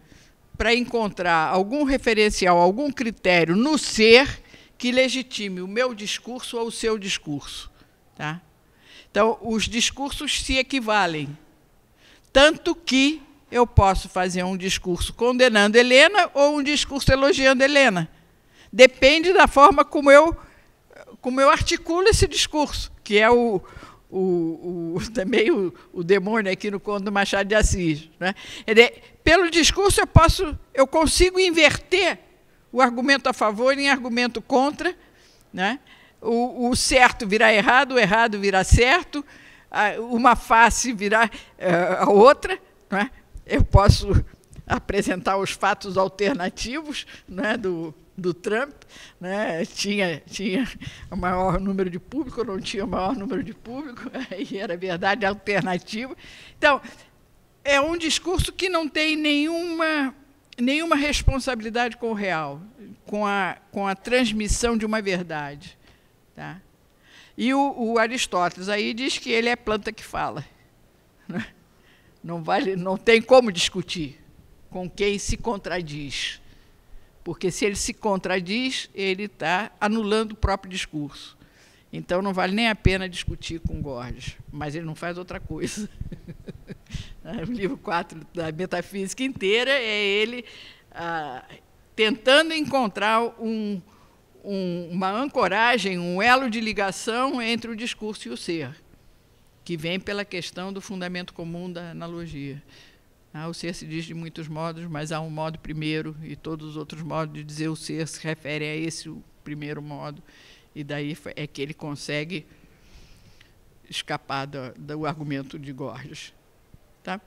para encontrar algum referencial, algum critério no ser que legitime o meu discurso ou o seu discurso. Tá? Então, os discursos se equivalem. Tanto que eu posso fazer um discurso condenando Helena ou um discurso elogiando Helena. Depende da forma como eu articulo esse discurso, que é também o demônio aqui no conto do Machado de Assis. Né? Pelo discurso eu consigo inverter o argumento a favor em argumento contra, né? O certo virar errado, o errado virar certo, uma face virar a outra. Né? Eu posso apresentar os fatos alternativos, né, do Trump, né? Tinha o maior número de público, não tinha o maior número de público, aí era verdade alternativa. Então, é um discurso que não tem nenhuma responsabilidade com o real, com a transmissão de uma verdade. Tá? E o Aristóteles aí diz que ele é planta que fala. Né? Não tem como discutir com quem se contradiz. Porque, se ele se contradiz, ele está anulando o próprio discurso. Então, não vale nem a pena discutir com Gorgias, mas ele não faz outra coisa. O livro 4 da Metafísica inteira é ele tentando encontrar uma ancoragem, um elo de ligação entre o discurso e o ser, que vem pela questão do fundamento comum da analogia. O ser se diz de muitos modos, mas há um modo primeiro, e todos os outros modos de dizer o ser se referem a esse o primeiro modo, e daí é que ele consegue escapar do argumento de Gorgias. Tá?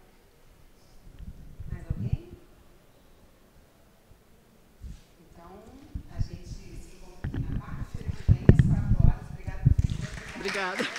Mais alguém? Então, a gente se encontra aqui na parte, às 4 horas. Obrigada. Obrigada.